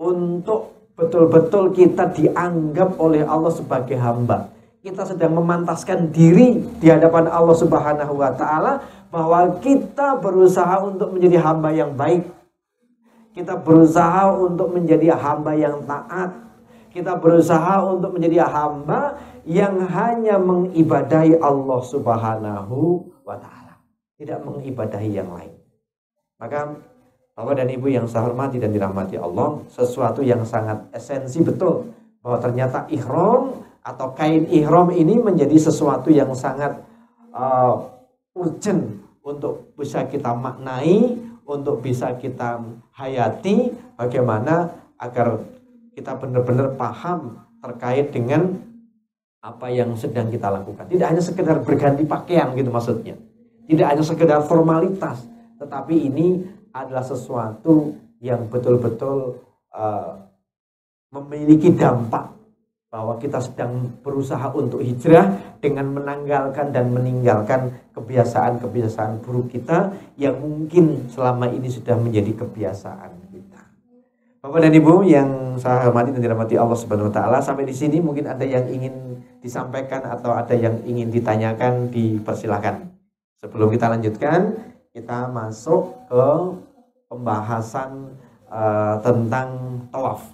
Untuk betul-betul kita dianggap oleh Allah sebagai hamba. Kita sedang memantaskan diri di hadapan Allah Subhanahu wa taala bahwa kita berusaha untuk menjadi hamba yang baik. Kita berusaha untuk menjadi hamba yang taat. Kita berusaha untuk menjadi hamba yang hanya mengibadahi Allah Subhanahu wa taala, tidak mengibadahi yang lain. Maka Bapak dan Ibu yang saya hormati dan dirahmati Allah, sesuatu yang sangat esensi betul bahwa ternyata ihram atau kain ihram ini menjadi sesuatu yang sangat urgent untuk bisa kita maknai, untuk bisa kita hayati, bagaimana agar kita benar-benar paham terkait dengan apa yang sedang kita lakukan. Tidak hanya sekedar berganti pakaian gitu maksudnya. Tidak hanya sekedar formalitas, tetapi ini adalah sesuatu yang betul-betul memiliki dampak bahwa kita sedang berusaha untuk hijrah dengan menanggalkan dan meninggalkan kebiasaan-kebiasaan buruk kita yang mungkin selama ini sudah menjadi kebiasaan kita. Bapak dan Ibu yang saya hormati dan dirahmati Allah Subhanahu wa taala, sampai di sini mungkin ada yang ingin disampaikan atau ada yang ingin ditanyakan, dipersilahkan. Sebelum kita lanjutkan, kita masuk ke pembahasan tentang tawaf.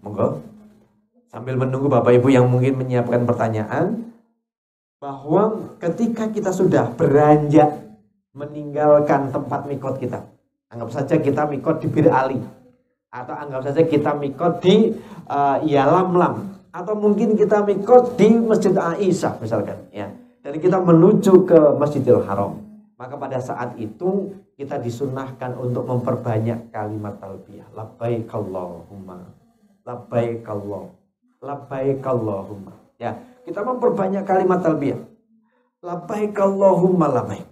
Monggo, sambil menunggu Bapak Ibu yang mungkin menyiapkan pertanyaan, bahwa ketika kita sudah beranjak meninggalkan tempat mikot kita, anggap saja kita mikot di Bir Ali, atau anggap saja kita mikot di Yalamlam, atau mungkin kita mikot di Masjid Aisyah misalkan, ya, dan kita menuju ke Masjidil Haram, maka pada saat itu kita disunahkan untuk memperbanyak kalimat talbiyah, labbaik Allahumma labbaik Allah, labbaik Allahumma. Ya, kita memperbanyak kalimat talbiyah. Labbaik Allahumma labbaik.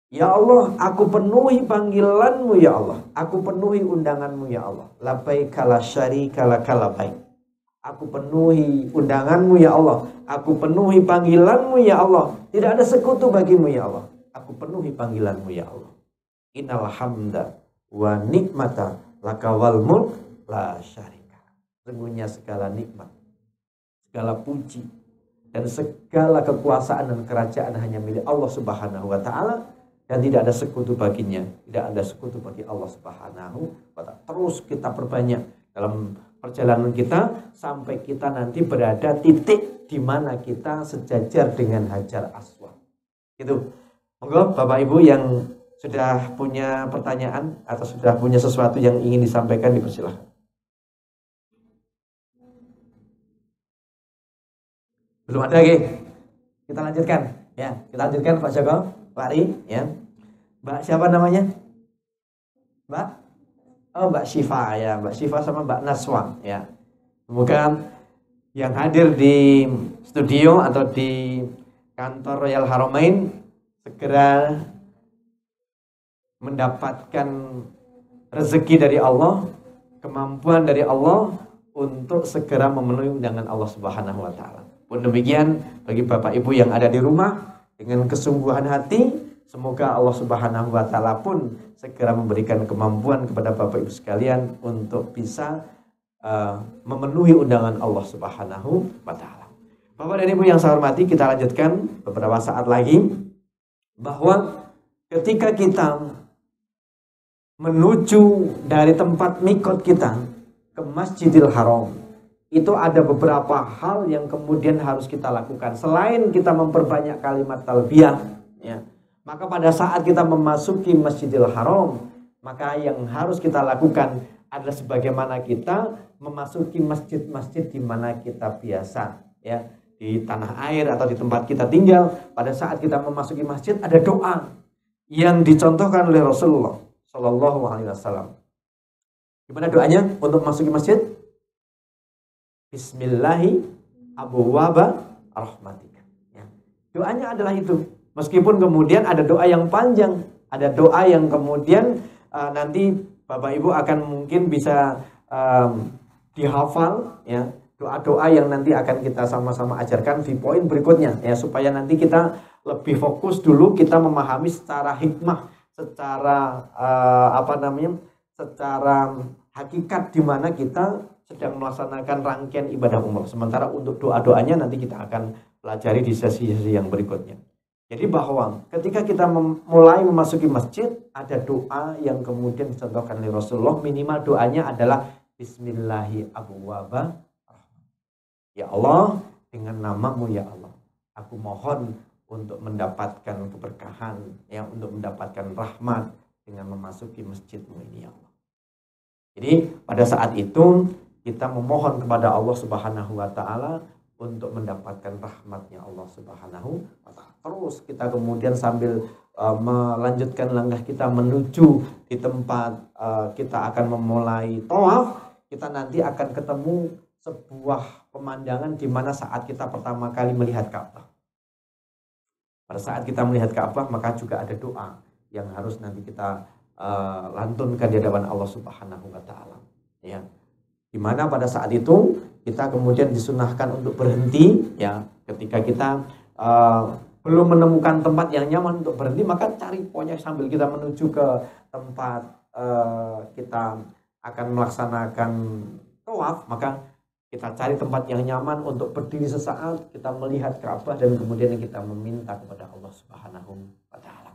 Ya Allah, aku penuhi panggilanmu ya Allah. Aku penuhi undanganmu ya Allah. Labbaik la syarika laka labbaik. Aku penuhi undanganmu ya Allah. Aku penuhi panggilanmu ya Allah. Tidak ada sekutu bagimu ya Allah. Aku penuhi panggilanmu ya Allah. Innal hamda wa nikmata laka wal mulk la syarika. Sesungguhnya segala nikmat, segala puji, dan segala kekuasaan dan kerajaan hanya milik Allah Subhanahu wa taala, dan tidak ada sekutu baginya, tidak ada sekutu bagi Allah Subhanahu wa taala. Terus kita perbanyak dalam perjalanan kita sampai kita nanti berada titik di mana kita sejajar dengan Hajar Aswad. Gitu. Monggo Bapak Ibu yang sudah punya pertanyaan atau sudah punya sesuatu yang ingin disampaikan, dipersilahkan. Belum ada, kita lanjutkan ya, kita lanjutkan Pak Joko, Pak Ri, ya. Mbak siapa namanya? Mbak? Oh, Mbak Syifa ya, Mbak Syifa sama Mbak Naswa ya. Semoga yang hadir di studio atau di kantor Royal Haramain segera mendapatkan rezeki dari Allah, kemampuan dari Allah untuk segera memenuhi undangan Allah Subhanahu wa taala. Pun demikian bagi Bapak Ibu yang ada di rumah, dengan kesungguhan hati, semoga Allah Subhanahu wa taala pun segera memberikan kemampuan kepada Bapak Ibu sekalian untuk bisa memenuhi undangan Allah Subhanahu wa taala. Bapak dan Ibu yang saya hormati, kita lanjutkan beberapa saat lagi bahwa ketika kita menuju dari tempat mikot kita ke Masjidil Haram, itu ada beberapa hal yang kemudian harus kita lakukan. Selain kita memperbanyak kalimat talbiyah, ya, maka pada saat kita memasuki Masjidil Haram, maka yang harus kita lakukan adalah sebagaimana kita memasuki masjid-masjid di mana kita biasa, ya, di tanah air atau di tempat kita tinggal. Pada saat kita memasuki masjid ada doa yang dicontohkan oleh Rasulullah Shallallahu Alaihi Wasallam. Gimana doanya untuk memasuki masjid? Bismillahi abwaaba rahmatika. Ya. Doanya adalah itu. Meskipun kemudian ada doa yang panjang, ada doa yang kemudian nanti Bapak Ibu akan mungkin bisa dihafal, ya, doa-doa yang nanti akan kita sama-sama ajarkan di poin berikutnya, ya, supaya nanti kita lebih fokus dulu, kita memahami secara hikmah, secara secara hakikat di mana kita sedang melaksanakan rangkaian ibadah umroh. Sementara untuk doa-doanya nanti kita akan pelajari di sesi-sesi yang berikutnya. Jadi bahwa ketika kita mulai memasuki masjid, ada doa yang kemudian dicontohkan oleh Rasulullah. Minimal doanya adalah Bismillahi abwaaba. Ya Allah, dengan namamu ya Allah, aku mohon untuk mendapatkan keberkahan, ya, untuk mendapatkan rahmat dengan memasuki masjidmu ini ya Allah. Jadi pada saat itu kita memohon kepada Allah Subhanahu wa taala untuk mendapatkan rahmatnya Allah Subhanahu wa taala. Terus kita kemudian sambil melanjutkan langkah kita menuju di tempat kita akan memulai tawaf, kita nanti akan ketemu sebuah pemandangan di mana saat kita pertama kali melihat Ka'bah. Pada saat kita melihat Ka'bah, maka juga ada doa yang harus nanti kita lantunkan di hadapan Allah Subhanahu wa taala, ya. Di mana pada saat itu kita kemudian disunahkan untuk berhenti, ya, ketika kita belum menemukan tempat yang nyaman untuk berhenti, maka cari pokoknya sambil kita menuju ke tempat kita akan melaksanakan tawaf, maka kita cari tempat yang nyaman untuk berdiri sesaat, kita melihat Ka'bah dan kemudian kita meminta kepada Allah Subhanahu wa taala.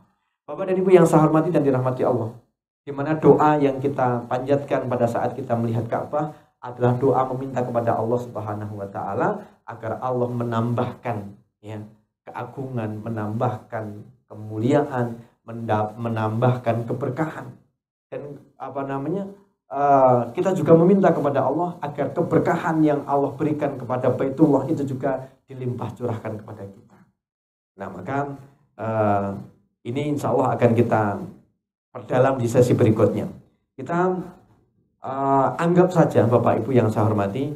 Bapak dan Ibu yang saya hormati dan dirahmati Allah, di mana doa yang kita panjatkan pada saat kita melihat Ka'bah adalah doa meminta kepada Allah Subhanahu wa taala agar Allah menambahkan, ya, keagungan, menambahkan kemuliaan, menambahkan keberkahan. Dan kita juga meminta kepada Allah agar keberkahan yang Allah berikan kepada Baitullah itu juga dilimpah curahkan kepada kita. Nah, maka ini insya Allah akan kita perdalam di sesi berikutnya. Kita anggap saja Bapak Ibu yang saya hormati,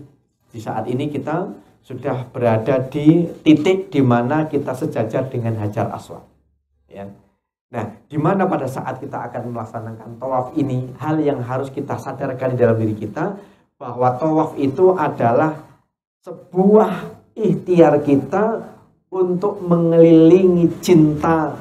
di saat ini kita sudah berada di titik di mana kita sejajar dengan Hajar Aswad, ya. Nah, di mana pada saat kita akan melaksanakan tawaf ini, hal yang harus kita sadarkan di dalam diri kita bahwa tawaf itu adalah sebuah ikhtiar kita untuk mengelilingi cinta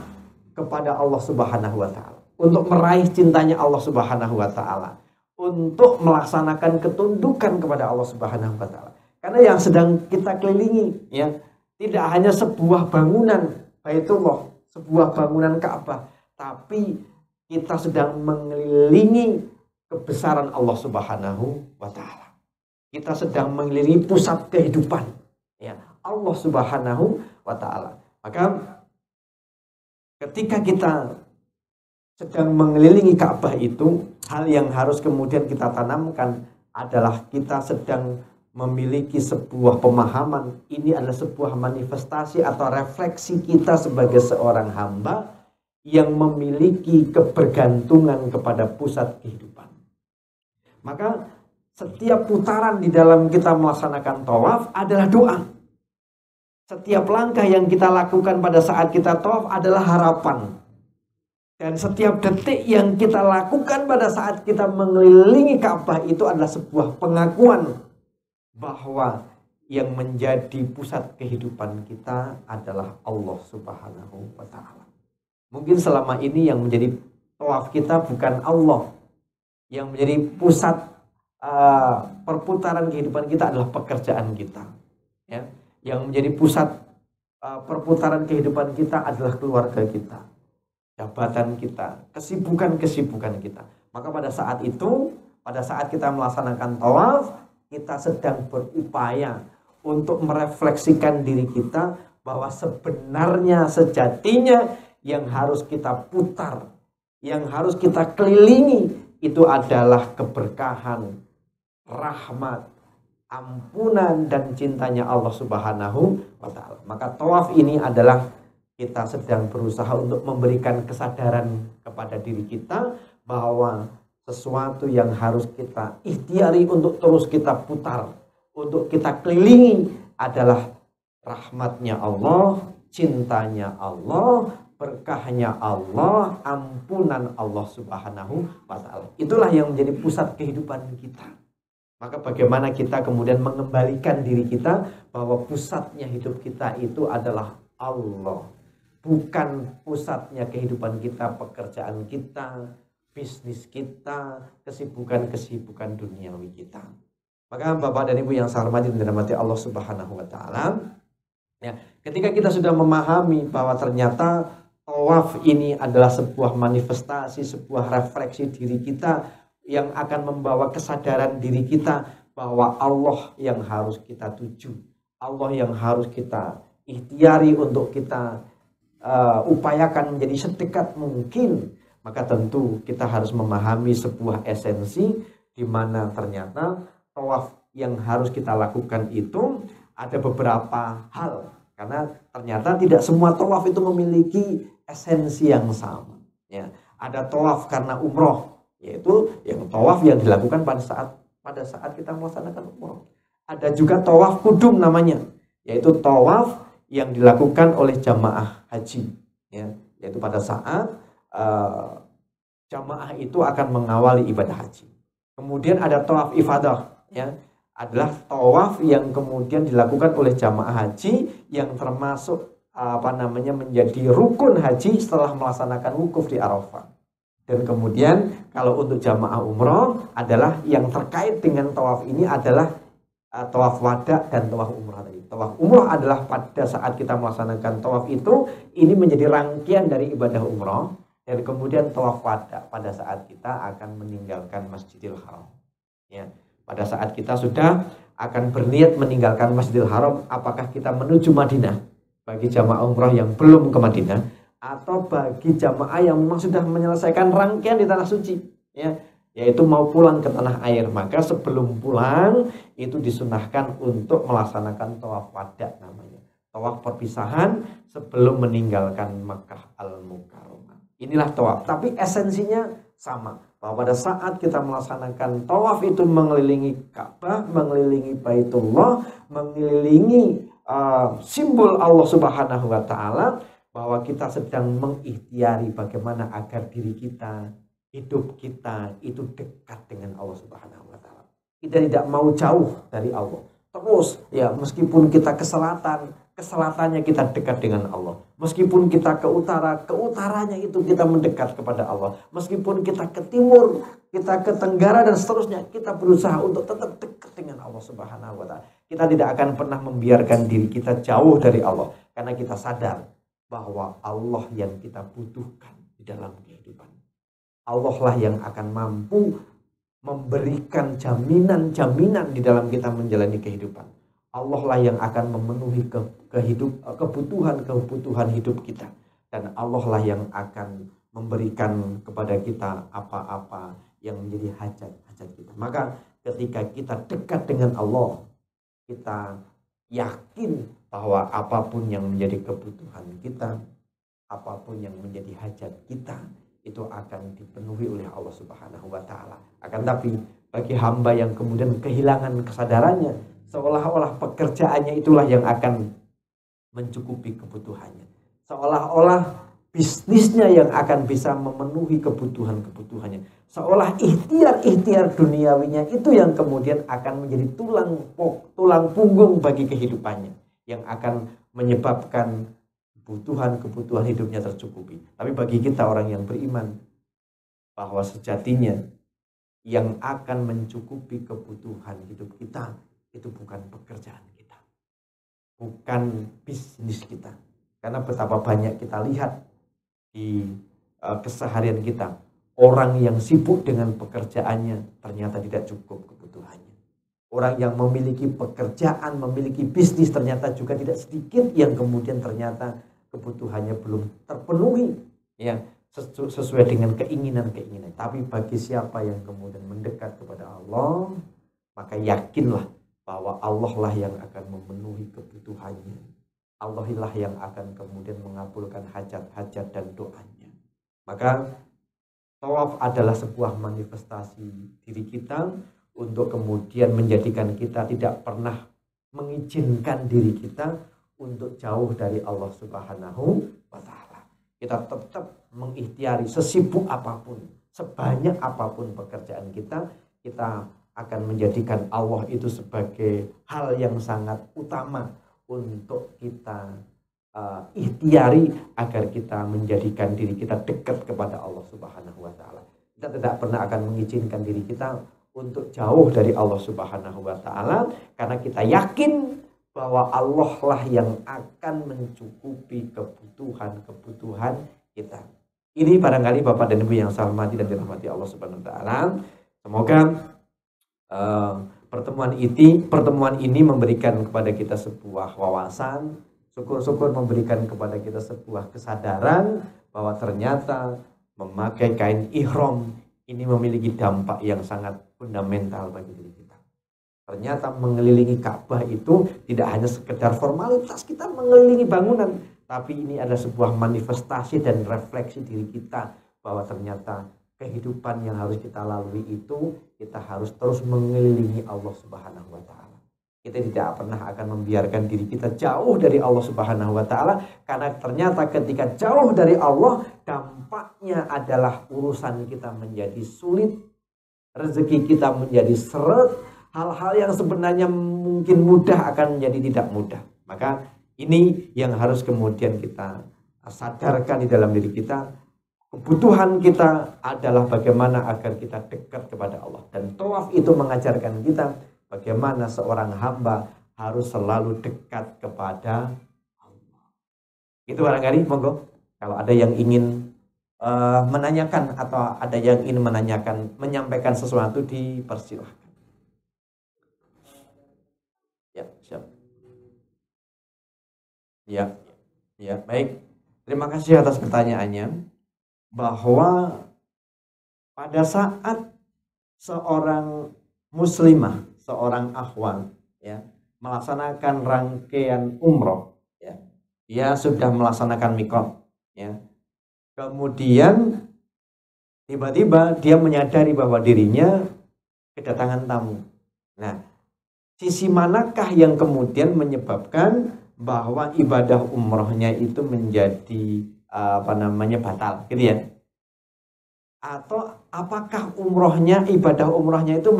kepada Allah Subhanahu wa taala, untuk meraih cintanya Allah Subhanahu wa taala, untuk melaksanakan ketundukan kepada Allah Subhanahu wa taala. Karena yang sedang kita kelilingi, ya, tidak hanya sebuah bangunan Baitullah, sebuah bangunan Ka'bah, tapi kita sedang mengelilingi kebesaran Allah Subhanahu wa taala. Kita sedang mengelilingi pusat kehidupan, ya, Allah Subhanahu wa taala. Maka ketika kita sedang mengelilingi Ka'bah itu, hal yang harus kemudian kita tanamkan adalah kita sedang memiliki sebuah pemahaman, ini adalah sebuah manifestasi atau refleksi kita sebagai seorang hamba yang memiliki kebergantungan kepada pusat kehidupan. Maka setiap putaran di dalam kita melaksanakan tawaf adalah doa. Setiap langkah yang kita lakukan pada saat kita tawaf adalah harapan. Dan setiap detik yang kita lakukan pada saat kita mengelilingi Ka'bah itu adalah sebuah pengakuan bahwa yang menjadi pusat kehidupan kita adalah Allah Subhanahu wa taala. Mungkin selama ini yang menjadi tawaf kita bukan Allah, yang menjadi pusat perputaran kehidupan kita adalah pekerjaan kita, ya. Yang menjadi pusat perputaran kehidupan kita adalah keluarga kita, jabatan kita, kesibukan-kesibukan kita. Maka pada saat itu, pada saat kita melaksanakan tawaf, kita sedang berupaya untuk merefleksikan diri kita bahwa sebenarnya sejatinya yang harus kita putar, yang harus kita kelilingi itu adalah keberkahan, rahmat, ampunan dan cintanya Allah Subhanahu wa taala. Maka tawaf ini adalah kita sedang berusaha untuk memberikan kesadaran kepada diri kita bahwa sesuatu yang harus kita ikhtiari untuk terus kita putar, untuk kita kelilingi adalah rahmatnya Allah, cintanya Allah, berkahnya Allah, ampunan Allah Subhanahu wa taala. Itulah yang menjadi pusat kehidupan kita. Maka bagaimana kita kemudian mengembalikan diri kita bahwa pusatnya hidup kita itu adalah Allah. Bukan pusatnya kehidupan kita, pekerjaan kita, bisnis kita, kesibukan-kesibukan duniawi kita. Maka Bapak dan Ibu yang saya hormati dan dirahmati Allah Subhanahu wa taala, ya, ketika kita sudah memahami bahwa ternyata tawaf ini adalah sebuah manifestasi, sebuah refleksi diri kita yang akan membawa kesadaran diri kita bahwa Allah yang harus kita tuju, Allah yang harus kita ikhtiari untuk kita upayakan menjadi sedekat mungkin. Maka tentu kita harus memahami sebuah esensi di mana ternyata tawaf yang harus kita lakukan itu ada beberapa hal. Karena ternyata tidak semua tawaf itu memiliki esensi yang sama. Ya, ada tawaf karena umroh, yaitu yang tawaf yang dilakukan pada saat kita melaksanakan umroh. Ada juga tawaf kudum namanya, yaitu tawaf yang dilakukan oleh jamaah haji, ya, yaitu pada saat jamaah itu akan mengawali ibadah haji. Kemudian ada tawaf ifadah, ya, adalah tawaf yang kemudian dilakukan oleh jamaah haji yang termasuk menjadi rukun haji setelah melaksanakan wukuf di Arafah. Dan kemudian kalau untuk jamaah umroh adalah yang terkait dengan tawaf ini adalah tawaf wada dan tawaf umroh tadi. Tawaf umroh adalah pada saat kita melaksanakan tawaf itu, ini menjadi rangkaian dari ibadah umroh. Dan kemudian tawaf wada pada saat kita akan meninggalkan Masjidil Haram. Ya, pada saat kita sudah akan berniat meninggalkan Masjidil Haram, apakah kita menuju Madinah bagi jamaah umroh yang belum ke Madinah, atau bagi jamaah yang memang sudah menyelesaikan rangkaian di tanah suci, ya, yaitu mau pulang ke tanah air. Maka sebelum pulang itu disunahkan untuk melaksanakan tawaf wada namanya, tawaf perpisahan sebelum meninggalkan Makkah Al-Mukarramah. Inilah tawaf, tapi esensinya sama, bahwa pada saat kita melaksanakan tawaf itu mengelilingi Ka'bah, mengelilingi Baitullah, mengelilingi simbol Allah Subhanahu wa taala, bahwa kita sedang mengikhtiari bagaimana agar diri kita, hidup kita itu dekat dengan Allah Subhanahu wa taala. Kita tidak mau jauh dari Allah. Terus ya, meskipun kita ke selatan, ke selatannya kita dekat dengan Allah. Meskipun kita ke utara, ke utaranya itu kita mendekat kepada Allah. Meskipun kita ke timur, kita ke tenggara dan seterusnya, kita berusaha untuk tetap dekat dengan Allah Subhanahu wa taala. Kita tidak akan pernah membiarkan diri kita jauh dari Allah, karena kita sadar bahwa Allah yang kita butuhkan di dalam kehidupan. Allah lah yang akan mampu memberikan jaminan-jaminan di dalam kita menjalani kehidupan. Allah lah yang akan memenuhi kebutuhan hidup kita. Dan Allah lah yang akan memberikan kepada kita apa-apa yang menjadi hajat-hajat kita. Maka ketika kita dekat dengan Allah, kita yakin bahwa apapun yang menjadi kebutuhan kita, apapun yang menjadi hajat kita, itu akan dipenuhi oleh Allah Subhanahu wa taala. Akan tapi bagi hamba yang kemudian kehilangan kesadarannya, seolah-olah pekerjaannya itulah yang akan mencukupi kebutuhannya. Seolah-olah bisnisnya yang akan bisa memenuhi kebutuhannya. Seolah ikhtiar duniawinya itu yang kemudian akan menjadi tulang punggung bagi kehidupannya, yang akan menyebabkan kebutuhan hidupnya tercukupi. Tapi bagi kita orang yang beriman, bahwa sejatinya yang akan mencukupi kebutuhan hidup kita itu bukan pekerjaan kita, bukan bisnis kita. Karena betapa banyak kita lihat di keseharian kita, orang yang sibuk dengan pekerjaannya ternyata tidak cukup kebutuhannya. Orang yang memiliki pekerjaan, memiliki bisnis ternyata juga tidak sedikit yang kemudian ternyata kebutuhannya belum terpenuhi ya sesuai dengan keinginan-keinginan. Tapi bagi siapa yang kemudian mendekat kepada Allah, maka yakinlah bahwa Allah lah yang akan memenuhi kebutuhannya. Allah lah yang akan kemudian mengabulkan hajat-hajat dan doanya. Maka tawaf adalah sebuah manifestasi diri kita untuk kemudian menjadikan kita tidak pernah mengizinkan diri kita untuk jauh dari Allah Subhanahu wa Ta'ala. Kita tetap mengikhtiari sesibuk apapun, sebanyak apapun pekerjaan kita, kita akan menjadikan Allah itu sebagai hal yang sangat utama untuk kita ikhtiari agar kita menjadikan diri kita dekat kepada Allah Subhanahu wa Ta'ala. Kita tidak pernah akan mengizinkan diri kita untuk jauh dari Allah Subhanahu wa Ta'ala, karena kita yakin bahwa Allah lah yang akan mencukupi kebutuhan kita. Ini barangkali Bapak dan Ibu yang saya hormati dan dirahmati Allah Subhanahu wa Ta'ala. Semoga pertemuan ini memberikan kepada kita sebuah wawasan, syukur-syukur memberikan kepada kita sebuah kesadaran bahwa ternyata memakai kain ihram ini memiliki dampak yang sangat fundamental bagi diri kita. Ternyata mengelilingi Ka'bah itu tidak hanya sekedar formalitas kita mengelilingi bangunan, tapi ini adalah sebuah manifestasi dan refleksi diri kita bahwa ternyata kehidupan yang harus kita lalui itu kita harus terus mengelilingi Allah Subhanahu wa Ta'ala. Kita tidak pernah akan membiarkan diri kita jauh dari Allah Subhanahu wa Ta'ala, karena ternyata ketika jauh dari Allah dampaknya adalah urusan kita menjadi sulit, rezeki kita menjadi seret, hal-hal yang sebenarnya mungkin mudah akan menjadi tidak mudah. Maka ini yang harus kemudian kita sadarkan di dalam diri kita. Kebutuhan kita adalah bagaimana agar kita dekat kepada Allah, dan tawaf itu mengajarkan kita bagaimana seorang hamba harus selalu dekat kepada Allah. Itu barangkali, monggo kalau ada yang ingin menanyakan atau ada yang ingin menyampaikan sesuatu, dipersilahkan. Ya, siap. Ya, baik. Terima kasih atas pertanyaannya. Bahwa pada saat seorang muslimah, seorang akhwan ya melaksanakan rangkaian umroh ya, dia sudah melaksanakan miqat ya, kemudian tiba-tiba dia menyadari bahwa dirinya kedatangan tamu. Nah, sisi manakah yang kemudian menyebabkan bahwa ibadah umrohnya itu menjadi batal gitu ya? Atau apakah ibadah umrohnya itu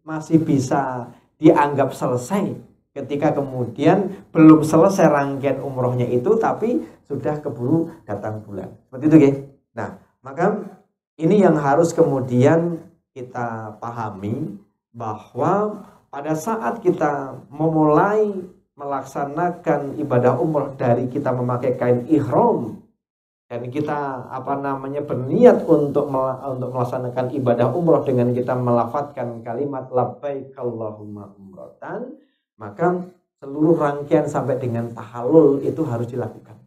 masih bisa dianggap selesai ketika kemudian belum selesai rangkaian umrohnya itu tapi sudah keburu datang bulan, seperti itu ya? Nah, maka ini yang harus kemudian kita pahami, bahwa pada saat kita memulai melaksanakan ibadah umroh dari kita memakai kain ihram dan kita berniat untuk melaksanakan ibadah umroh dengan kita melafadzkan kalimat labbaik Allahumma umratan, maka seluruh rangkaian sampai dengan tahallul itu harus dilakukan.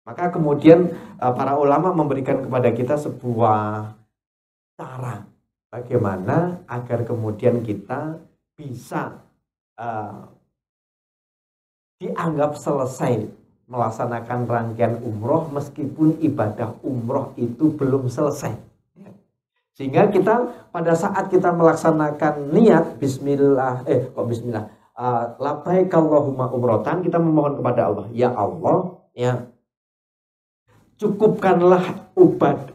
Maka kemudian para ulama memberikan kepada kita sebuah cara bagaimana agar kemudian kita bisa dianggap selesai melaksanakan rangkaian umroh meskipun ibadah umroh itu belum selesai. Sehingga kita pada saat kita melaksanakan niat labbaik Allahumma umratan, kita memohon kepada Allah, ya Allah ya, cukupkanlah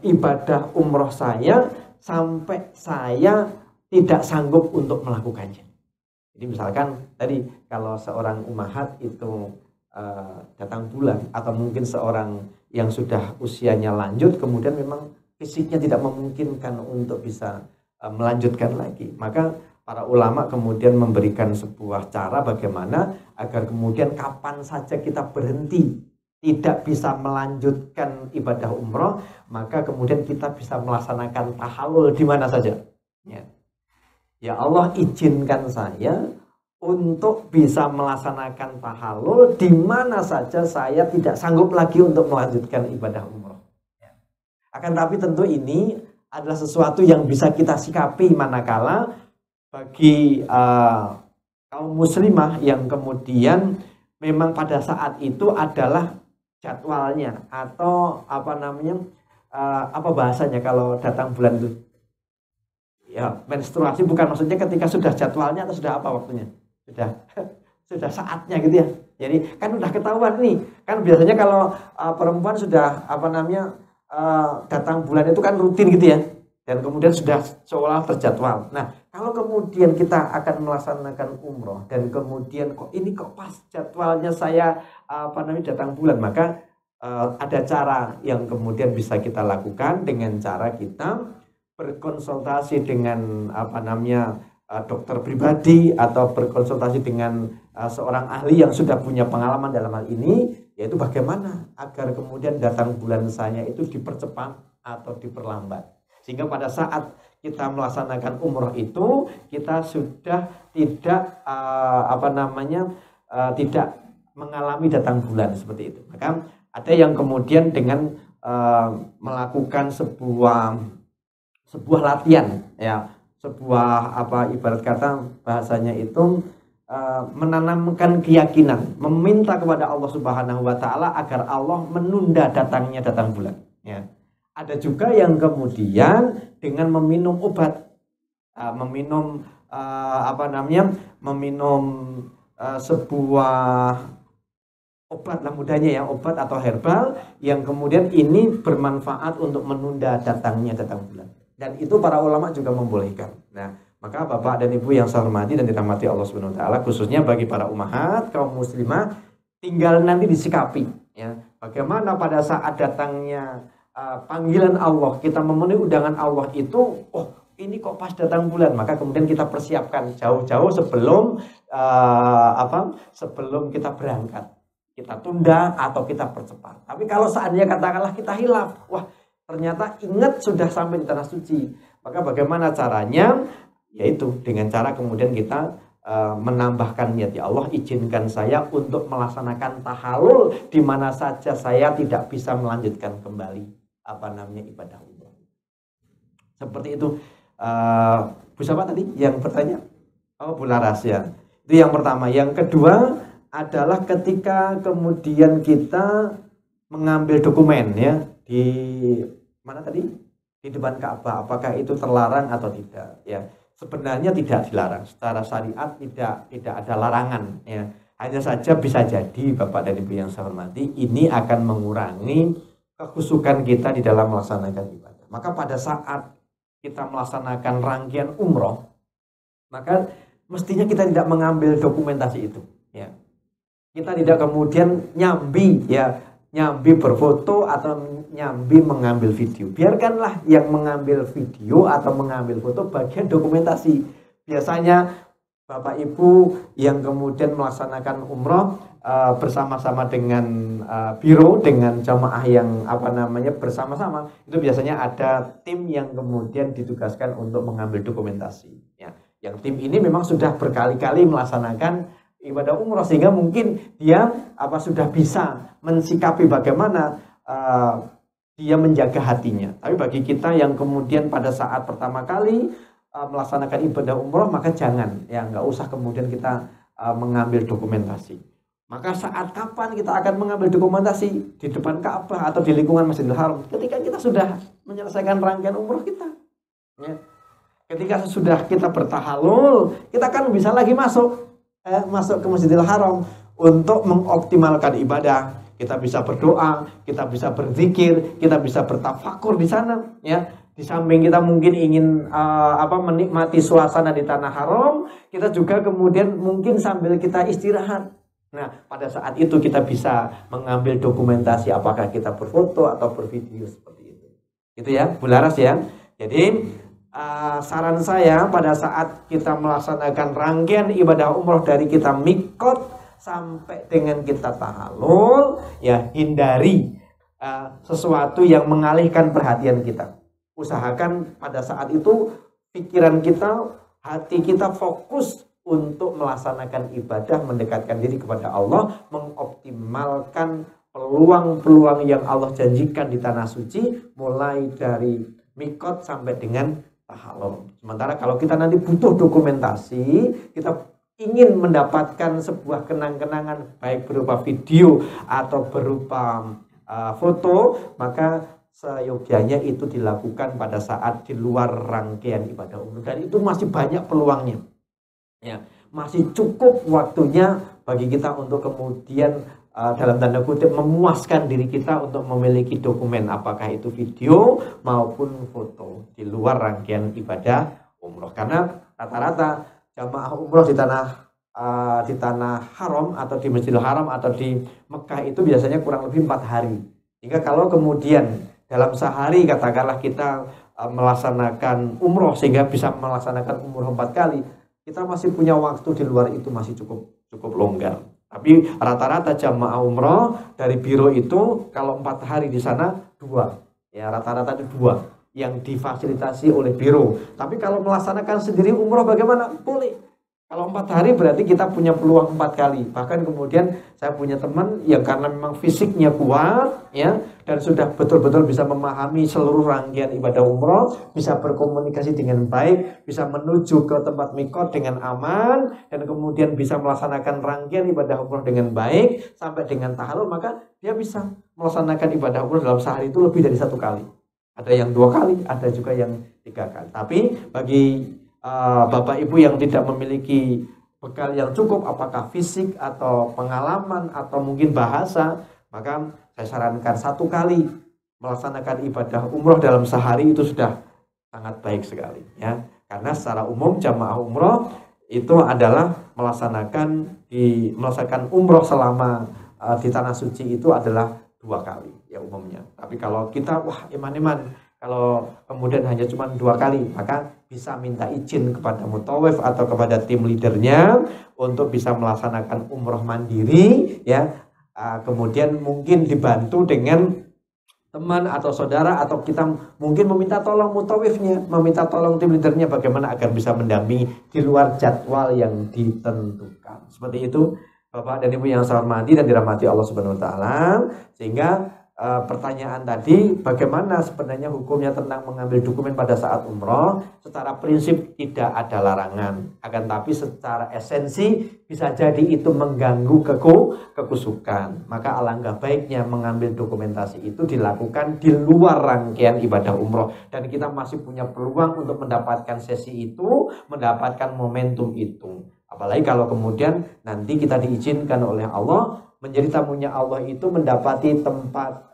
ibadah umroh saya sampai saya tidak sanggup untuk melakukannya. Jadi misalkan tadi kalau seorang ummahat itu datang bulan, atau mungkin seorang yang sudah usianya lanjut kemudian memang fisiknya tidak memungkinkan untuk bisa melanjutkan lagi. Maka para ulama kemudian memberikan sebuah cara bagaimana agar kemudian kapan saja kita berhenti tidak bisa melanjutkan ibadah umroh, maka kemudian kita bisa melaksanakan tahallul di mana saja. Ya Allah, izinkan saya untuk bisa melaksanakan tahallul di mana saja saya tidak sanggup lagi untuk melanjutkan ibadah umroh. Akan tapi tentu ini adalah sesuatu yang bisa kita sikapi manakala bagi kaum muslimah yang kemudian memang pada saat itu adalah jadwalnya atau apa bahasanya kalau datang bulan itu ya menstruasi, bukan maksudnya ketika sudah jadwalnya atau sudah apa waktunya, sudah saatnya gitu ya. Jadi kan udah ketahuan nih, kan biasanya kalau perempuan sudah datang bulan itu kan rutin gitu ya, dan kemudian sudah seolah terjadwal. Nah, kalau kemudian kita akan melaksanakan umroh dan kemudian kok pas jadwalnya saya datang bulan, maka ada cara yang kemudian bisa kita lakukan dengan cara kita berkonsultasi dengan dokter pribadi atau berkonsultasi dengan seorang ahli yang sudah punya pengalaman dalam hal ini, yaitu bagaimana agar kemudian datang bulan saya itu dipercepat atau diperlambat. Sehingga pada saat kita melaksanakan umroh itu kita sudah tidak tidak mengalami datang bulan seperti itu. Maka ada yang kemudian dengan melakukan sebuah latihan, ya, sebuah ibarat kata bahasanya itu menanamkan keyakinan, meminta kepada Allah Subhanahu wa taala agar Allah menunda datangnya datang bulan, ya. Ada juga yang kemudian dengan meminum obat, meminum sebuah obat lah mudahnya ya, obat atau herbal yang kemudian ini bermanfaat untuk menunda datangnya datang bulan. Dan itu para ulama juga membolehkan. Nah, maka Bapak dan Ibu yang saya hormati dan dirahmati Allah Subhanahu wa taala, khususnya bagi para ummahat kaum muslimah, tinggal nanti disikapi, ya. Bagaimana pada saat datangnya panggilan Allah, kita memenuhi undangan Allah itu, ini kok pas datang bulan, maka kemudian kita persiapkan jauh-jauh sebelum sebelum kita berangkat. Kita tunda atau kita percepat. Tapi kalau seandainya katakanlah kita hilaf, ternyata ingat sudah sampai di tanah suci, maka bagaimana caranya? Yaitu dengan cara kemudian kita menambahkan niat, ya Allah, izinkan saya untuk melaksanakan tahallul di mana saja saya tidak bisa melanjutkan kembali ibadah umroh. Seperti itu. Bu siapa tadi yang bertanya? Bu Laras, ya. Itu yang pertama. Yang kedua adalah ketika kemudian kita mengambil dokumen, ya, di mana tadi? Di depan Ka'bah, apakah itu terlarang atau tidak, ya. Sebenarnya tidak dilarang, secara syariat tidak ada larangan, ya. Hanya saja bisa jadi Bapak dan Ibu yang saya hormati, ini akan mengurangi kekhusyukan kita di dalam melaksanakan ibadah. Maka pada saat kita melaksanakan rangkaian umroh, maka mestinya kita tidak mengambil dokumentasi itu, ya. Kita tidak kemudian nyambi berfoto atau nyambi mengambil video. Biarkanlah yang mengambil video atau mengambil foto bagian dokumentasi. Biasanya Bapak Ibu yang kemudian melaksanakan umroh bersama-sama dengan biro, dengan jamaah yang bersama-sama, itu biasanya ada tim yang kemudian ditugaskan untuk mengambil dokumentasi, ya. Yang tim ini memang sudah berkali-kali melaksanakan ibadah umroh, sehingga mungkin dia sudah bisa mensikapi bagaimana dia menjaga hatinya. Tapi bagi kita yang kemudian pada saat pertama kali melaksanakan ibadah umroh, maka jangan, ya, nggak usah kemudian kita mengambil dokumentasi. Maka saat kapan kita akan mengambil dokumentasi? Di depan Ka'bah atau di lingkungan Masjidil Haram, ketika kita sudah menyelesaikan rangkaian umroh kita, ya. Ketika sudah kita bertahallul, kita kan bisa lagi masuk ke Masjidil Haram untuk mengoptimalkan ibadah. Kita bisa berdoa, kita bisa berzikir, kita bisa bertafakur di sana, ya. Di samping kita mungkin ingin menikmati suasana di tanah haram, kita juga kemudian mungkin sambil kita istirahat. Nah, pada saat itu kita bisa mengambil dokumentasi, apakah kita berfoto atau bervideo seperti itu. Itu ya, Bu Laras, ya. Jadi saran saya pada saat kita melaksanakan rangkaian ibadah umroh dari kita mikot sampai dengan kita tahallul, ya hindari sesuatu yang mengalihkan perhatian kita. Usahakan pada saat itu pikiran kita, hati kita fokus untuk melaksanakan ibadah, mendekatkan diri kepada Allah, mengoptimalkan peluang-peluang yang Allah janjikan di tanah suci, mulai dari mikot sampai dengan tahallul. Sementara kalau kita nanti butuh dokumentasi, kita ingin mendapatkan sebuah kenang-kenangan baik berupa video atau berupa foto, maka seyogyanya itu dilakukan pada saat di luar rangkaian ibadah umroh, dan itu masih banyak peluangnya. Ya, masih cukup waktunya bagi kita untuk kemudian dalam tanda kutip memuaskan diri kita untuk memiliki dokumen, apakah itu video maupun foto di luar rangkaian ibadah umroh. Karena rata-rata jamaah umroh di tanah haram atau di Masjidil Haram atau di Mekah itu biasanya kurang lebih 4 hari. Hingga kalau kemudian dalam sehari katakanlah kita melaksanakan umroh sehingga bisa melaksanakan umroh 4 kali, kita masih punya waktu di luar itu, masih cukup longgar. Tapi rata-rata jamaah umroh dari biro itu kalau 4 hari di sana 2, ya rata-rata itu 2 yang difasilitasi oleh biro. Tapi kalau melaksanakan sendiri umroh bagaimana? Boleh. Kalau 4 hari berarti kita punya peluang 4 kali. Bahkan kemudian saya punya teman yang karena memang fisiknya kuat, ya, dan sudah betul-betul bisa memahami seluruh rangkaian ibadah umroh, bisa berkomunikasi dengan baik, bisa menuju ke tempat mikot dengan aman, dan kemudian bisa melaksanakan rangkaian ibadah umroh dengan baik sampai dengan tahallul, maka dia bisa melaksanakan ibadah umroh dalam sehari itu lebih dari 1 kali. Ada yang 2 kali, ada juga yang 3 kali. Tapi bagi Bapak Ibu yang tidak memiliki bekal yang cukup, apakah fisik atau pengalaman atau mungkin bahasa, maka saya sarankan 1 kali melaksanakan ibadah umroh dalam sehari itu sudah sangat baik sekali, ya. Karena secara umum jamaah umroh itu adalah melaksanakan umroh selama di tanah suci itu adalah 2 kali ya umumnya. Tapi kalau kita iman-iman, kalau kemudian hanya cuma 2 kali, maka bisa minta izin kepada mutawif atau kepada tim leadernya untuk bisa melaksanakan umroh mandiri, ya. Kemudian mungkin dibantu dengan teman atau saudara, atau kita mungkin meminta tolong mutawifnya, meminta tolong tim leadernya bagaimana agar bisa mendampingi di luar jadwal yang ditentukan. Seperti itu Bapak dan Ibu yang saya hormati dan dirahmati Allah Subhanahu wa taala. Sehingga pertanyaan tadi, bagaimana sebenarnya hukumnya tentang mengambil dokumen pada saat umroh? Secara prinsip tidak ada larangan, akan tapi secara esensi bisa jadi itu mengganggu kekusukan. Maka alangkah baiknya mengambil dokumentasi itu dilakukan di luar rangkaian ibadah umroh, dan kita masih punya peluang untuk mendapatkan sesi itu, mendapatkan momentum itu. Apalagi kalau kemudian nanti kita diizinkan oleh Allah menjadi tamunya Allah itu, mendapati tempat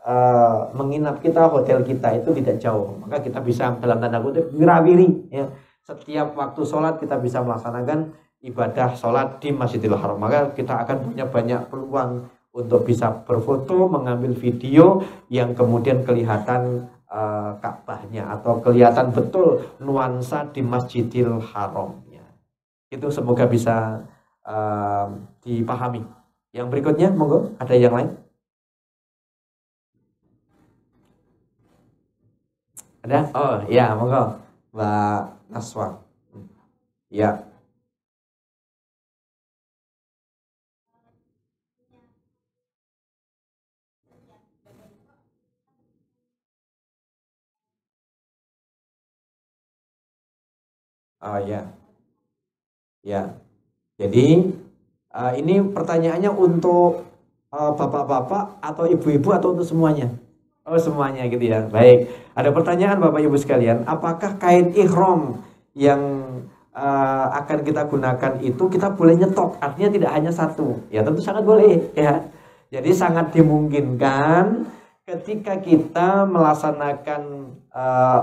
menginap kita, hotel kita itu tidak jauh, maka kita bisa dalam tanda kutip wirawiri, ya. Setiap waktu sholat kita bisa melaksanakan ibadah sholat di Masjidil Haram, maka kita akan punya banyak peluang untuk bisa berfoto, mengambil video yang kemudian kelihatan Ka'bahnya atau kelihatan betul nuansa di Masjidil Haramnya. Itu semoga bisa dipahami. Yang berikutnya, monggo, ada yang lain? Ada? Oh, ya, monggo, Mbak Naswa. Ya. Oh, ya. Ya. Jadi ini pertanyaannya untuk bapak-bapak atau ibu-ibu atau untuk semuanya? Oh, semuanya gitu ya. Baik. Ada pertanyaan Bapak Ibu sekalian, apakah kain ihram yang akan kita gunakan itu kita boleh nyetok? Artinya tidak hanya 1. Ya, tentu sangat boleh, ya. Jadi sangat dimungkinkan ketika kita melaksanakan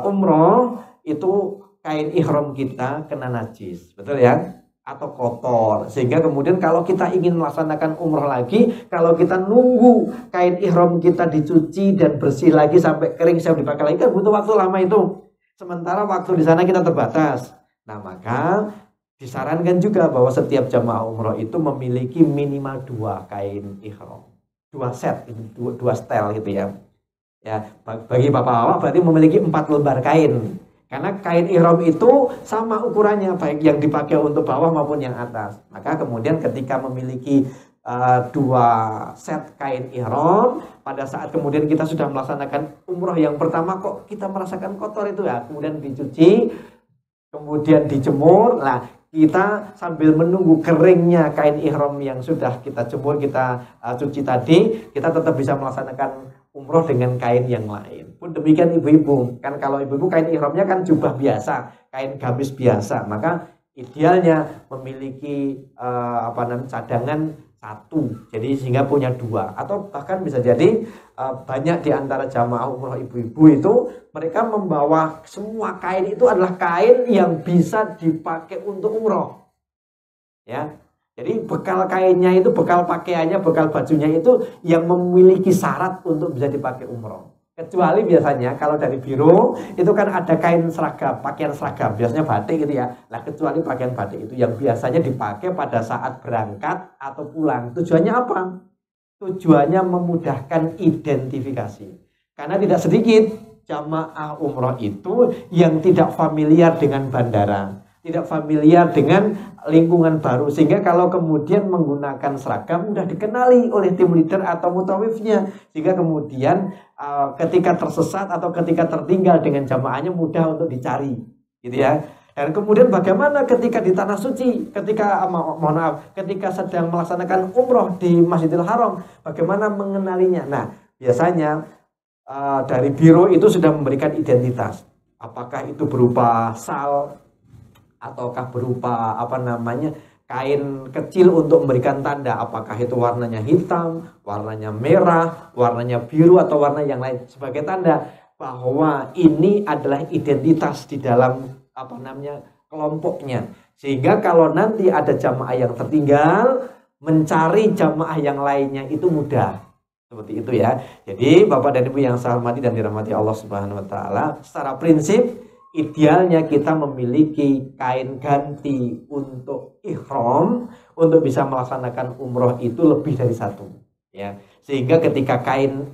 umroh itu kain ihram kita kena najis, betul ya? Atau kotor, sehingga kemudian kalau kita ingin melaksanakan umroh lagi, kalau kita nunggu kain ihram kita dicuci dan bersih lagi sampai kering siap dipakai lagi, kan butuh waktu lama itu. Sementara waktu di sana kita terbatas. Nah, maka disarankan juga bahwa setiap jamaah umroh itu memiliki minimal 2 kain ihram. 2 set, dua setel gitu ya. Ya, bagi bapak-bapak berarti memiliki 4 lembar kain. Karena kain ihram itu sama ukurannya, baik yang dipakai untuk bawah maupun yang atas. Maka kemudian ketika memiliki 2 set kain ihram, pada saat kemudian kita sudah melaksanakan umroh yang pertama, kok kita merasakan kotor itu ya, kemudian dicuci, kemudian dijemur. Nah, kita sambil menunggu keringnya kain ihram yang sudah kita jemur, kita cuci tadi, kita tetap bisa melaksanakan umroh dengan kain yang lain. Pun demikian ibu-ibu, kan kalau ibu-ibu kain ihramnya kan jubah biasa, kain gamis biasa, maka idealnya memiliki cadangan 1, jadi sehingga punya 2, atau bahkan bisa jadi banyak di antara jamaah umroh ibu-ibu itu mereka membawa semua kain itu adalah kain yang bisa dipakai untuk umroh, ya. Jadi bekal kainnya itu, bekal pakaiannya, bekal bajunya itu yang memiliki syarat untuk bisa dipakai umroh. Kecuali biasanya kalau dari biro itu kan ada kain seragam, pakaian seragam, biasanya batik gitu ya. Nah, kecuali pakaian batik itu yang biasanya dipakai pada saat berangkat atau pulang. Tujuannya apa? Tujuannya memudahkan identifikasi. Karena tidak sedikit jamaah umroh itu yang tidak familiar dengan bandara, tidak familiar dengan lingkungan baru, sehingga kalau kemudian menggunakan seragam mudah dikenali oleh tim leader atau mutawifnya, sehingga kemudian ketika tersesat atau ketika tertinggal dengan jamaahnya mudah untuk dicari, gitu ya. Dan kemudian bagaimana ketika di tanah suci, ketika ketika sedang melaksanakan umroh di Masjidil Haram, bagaimana mengenalinya? Nah, biasanya dari biro itu sudah memberikan identitas, apakah itu berupa sal ataukah berupa kain kecil untuk memberikan tanda, apakah itu warnanya hitam, warnanya merah, warnanya biru, atau warna yang lain sebagai tanda bahwa ini adalah identitas di dalam kelompoknya, sehingga kalau nanti ada jamaah yang tertinggal, mencari jamaah yang lainnya itu mudah. Seperti itu ya. Jadi Bapak dan Ibu yang saya hormati dan dirahmati Allah Subhanahu wa taala, secara prinsip idealnya kita memiliki kain ganti untuk ihram, untuk bisa melaksanakan umroh itu lebih dari 1, ya. Sehingga ketika kain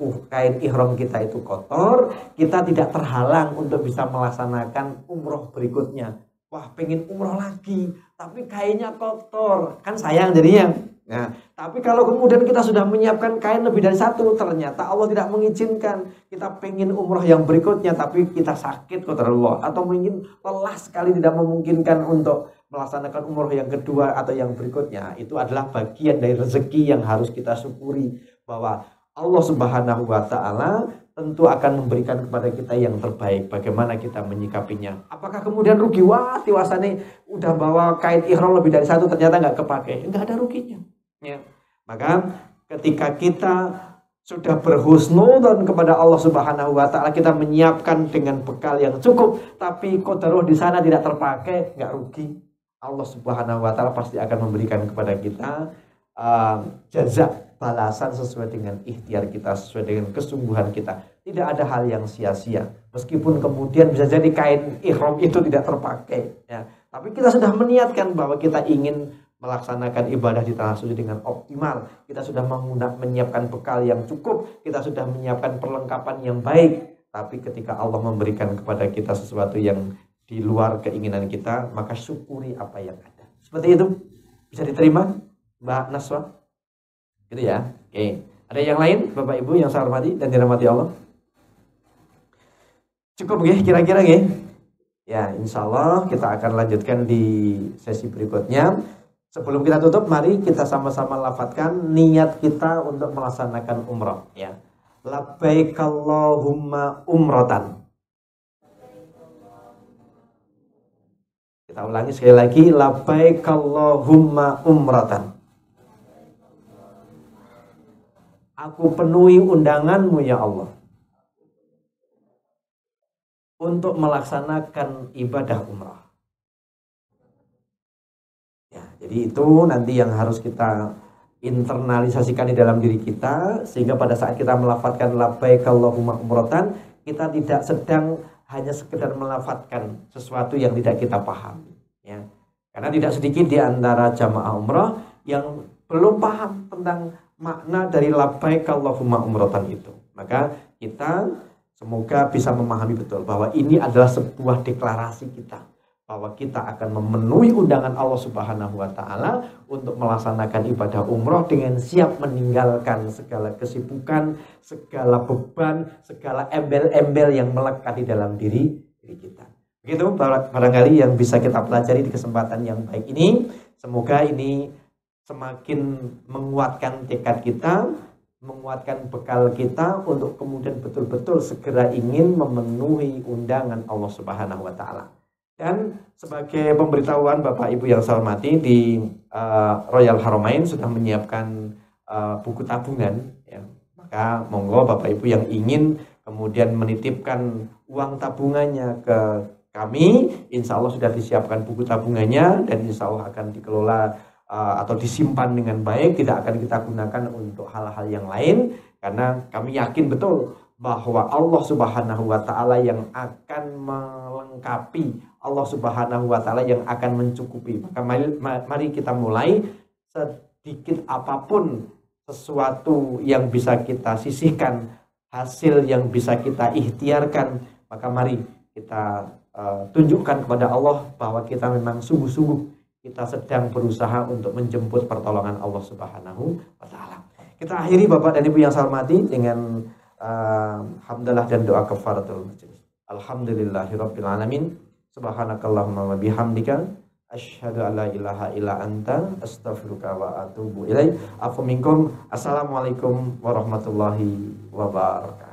ihram kita itu kotor, kita tidak terhalang untuk bisa melaksanakan umroh berikutnya. Wah, pengen umroh lagi, tapi kainnya kotor, kan sayang jadinya. Nah, tapi kalau kemudian kita sudah menyiapkan kain lebih dari 1, ternyata Allah tidak mengizinkan, kita pengen umroh yang berikutnya, tapi kita sakit qadarullah, atau mungkin lelah sekali tidak memungkinkan untuk melaksanakan umroh yang kedua atau yang berikutnya, itu adalah bagian dari rezeki yang harus kita syukuri, bahwa Allah Subhanahu wa taala tentu akan memberikan kepada kita yang terbaik. Bagaimana kita menyikapinya? Apakah kemudian rugi? Wah, tiwasane udah bawa kain ihram lebih dari 1 ternyata nggak kepake. Nggak ada ruginya. Ya. Maka ketika kita sudah berhusnudzon kepada Allah Subhanahu wa taala, kita menyiapkan dengan bekal yang cukup, tapi qadarullah di sana tidak terpakai, nggak rugi. Allah Subhanahu wa taala pasti akan memberikan kepada kita jazak, balasan sesuai dengan ikhtiar kita, sesuai dengan kesungguhan kita. Tidak ada hal yang sia-sia. Meskipun kemudian bisa jadi kain ihram itu tidak terpakai, ya. Tapi kita sudah meniatkan bahwa kita ingin melaksanakan ibadah di tanah suci dengan optimal. Kita sudah menyiapkan bekal yang cukup, kita sudah menyiapkan perlengkapan yang baik. Tapi ketika Allah memberikan kepada kita sesuatu yang di luar keinginan kita, maka syukuri apa yang ada. Seperti itu. Bisa diterima, Mbak Naswa? Gitu ya. Oke. Ada yang lain, Bapak Ibu yang saya hormati dan dirahmati Allah? Cukup nggih kira-kira nggih? Ya, insya Allah kita akan lanjutkan di sesi berikutnya. Sebelum kita tutup, mari kita sama-sama lafadzkan niat kita untuk melaksanakan umrah, ya. Labbaik Allahumma umratan. Kita ulangi sekali lagi, labbaik Allahumma umratan. Aku penuhi undanganmu ya Allah untuk melaksanakan ibadah umrah. Ya, jadi itu nanti yang harus kita internalisasikan di dalam diri kita, sehingga pada saat kita melafadzkan labbaik Allahumma umratan, kita tidak sedang hanya sekedar melafadzkan sesuatu yang tidak kita pahami, ya. Karena tidak sedikit di antara jamaah umrah yang belum paham tentang makna dari labbaik Allahumma umratan itu. Maka kita semoga bisa memahami betul bahwa ini adalah sebuah deklarasi kita, bahwa kita akan memenuhi undangan Allah Subhanahu wa taala untuk melaksanakan ibadah umroh dengan siap meninggalkan segala kesibukan, segala beban, segala embel-embel yang melekat di dalam diri kita. Begitu barangkali yang bisa kita pelajari di kesempatan yang baik ini. Semoga ini semakin menguatkan tekad kita, menguatkan bekal kita untuk kemudian betul-betul segera ingin memenuhi undangan Allah Subhanahu wa taala. Dan sebagai pemberitahuan Bapak Ibu yang saya hormati, di Royal Haramain sudah menyiapkan buku tabungan, ya. Maka monggo Bapak Ibu yang ingin kemudian menitipkan uang tabungannya ke kami, insya Allah sudah disiapkan buku tabungannya dan insya Allah akan dikelola atau disimpan dengan baik, tidak akan kita gunakan untuk hal-hal yang lain, karena kami yakin betul bahwa Allah Subhanahu wa taala yang akan melengkapi, Allah Subhanahu wa taala yang akan mencukupi. Maka mari kita mulai, sedikit apapun sesuatu yang bisa kita sisihkan, hasil yang bisa kita ikhtiarkan, maka mari kita tunjukkan kepada Allah bahwa kita memang sungguh-sungguh kita sedang berusaha untuk menjemput pertolongan Allah Subhanahu wa taala. Kita akhiri Bapak dan Ibu yang saya hormati dengan hamdalah dan doa kafaratul majelis. Alhamdulillahirabbil alamin. Subhanakallahumma wa bihamdika asyhadu an la ilaha illa anta astaghfiruka wa atubu ilaik. Afu minkum. Assalamualaikum warahmatullahi wabarakatuh.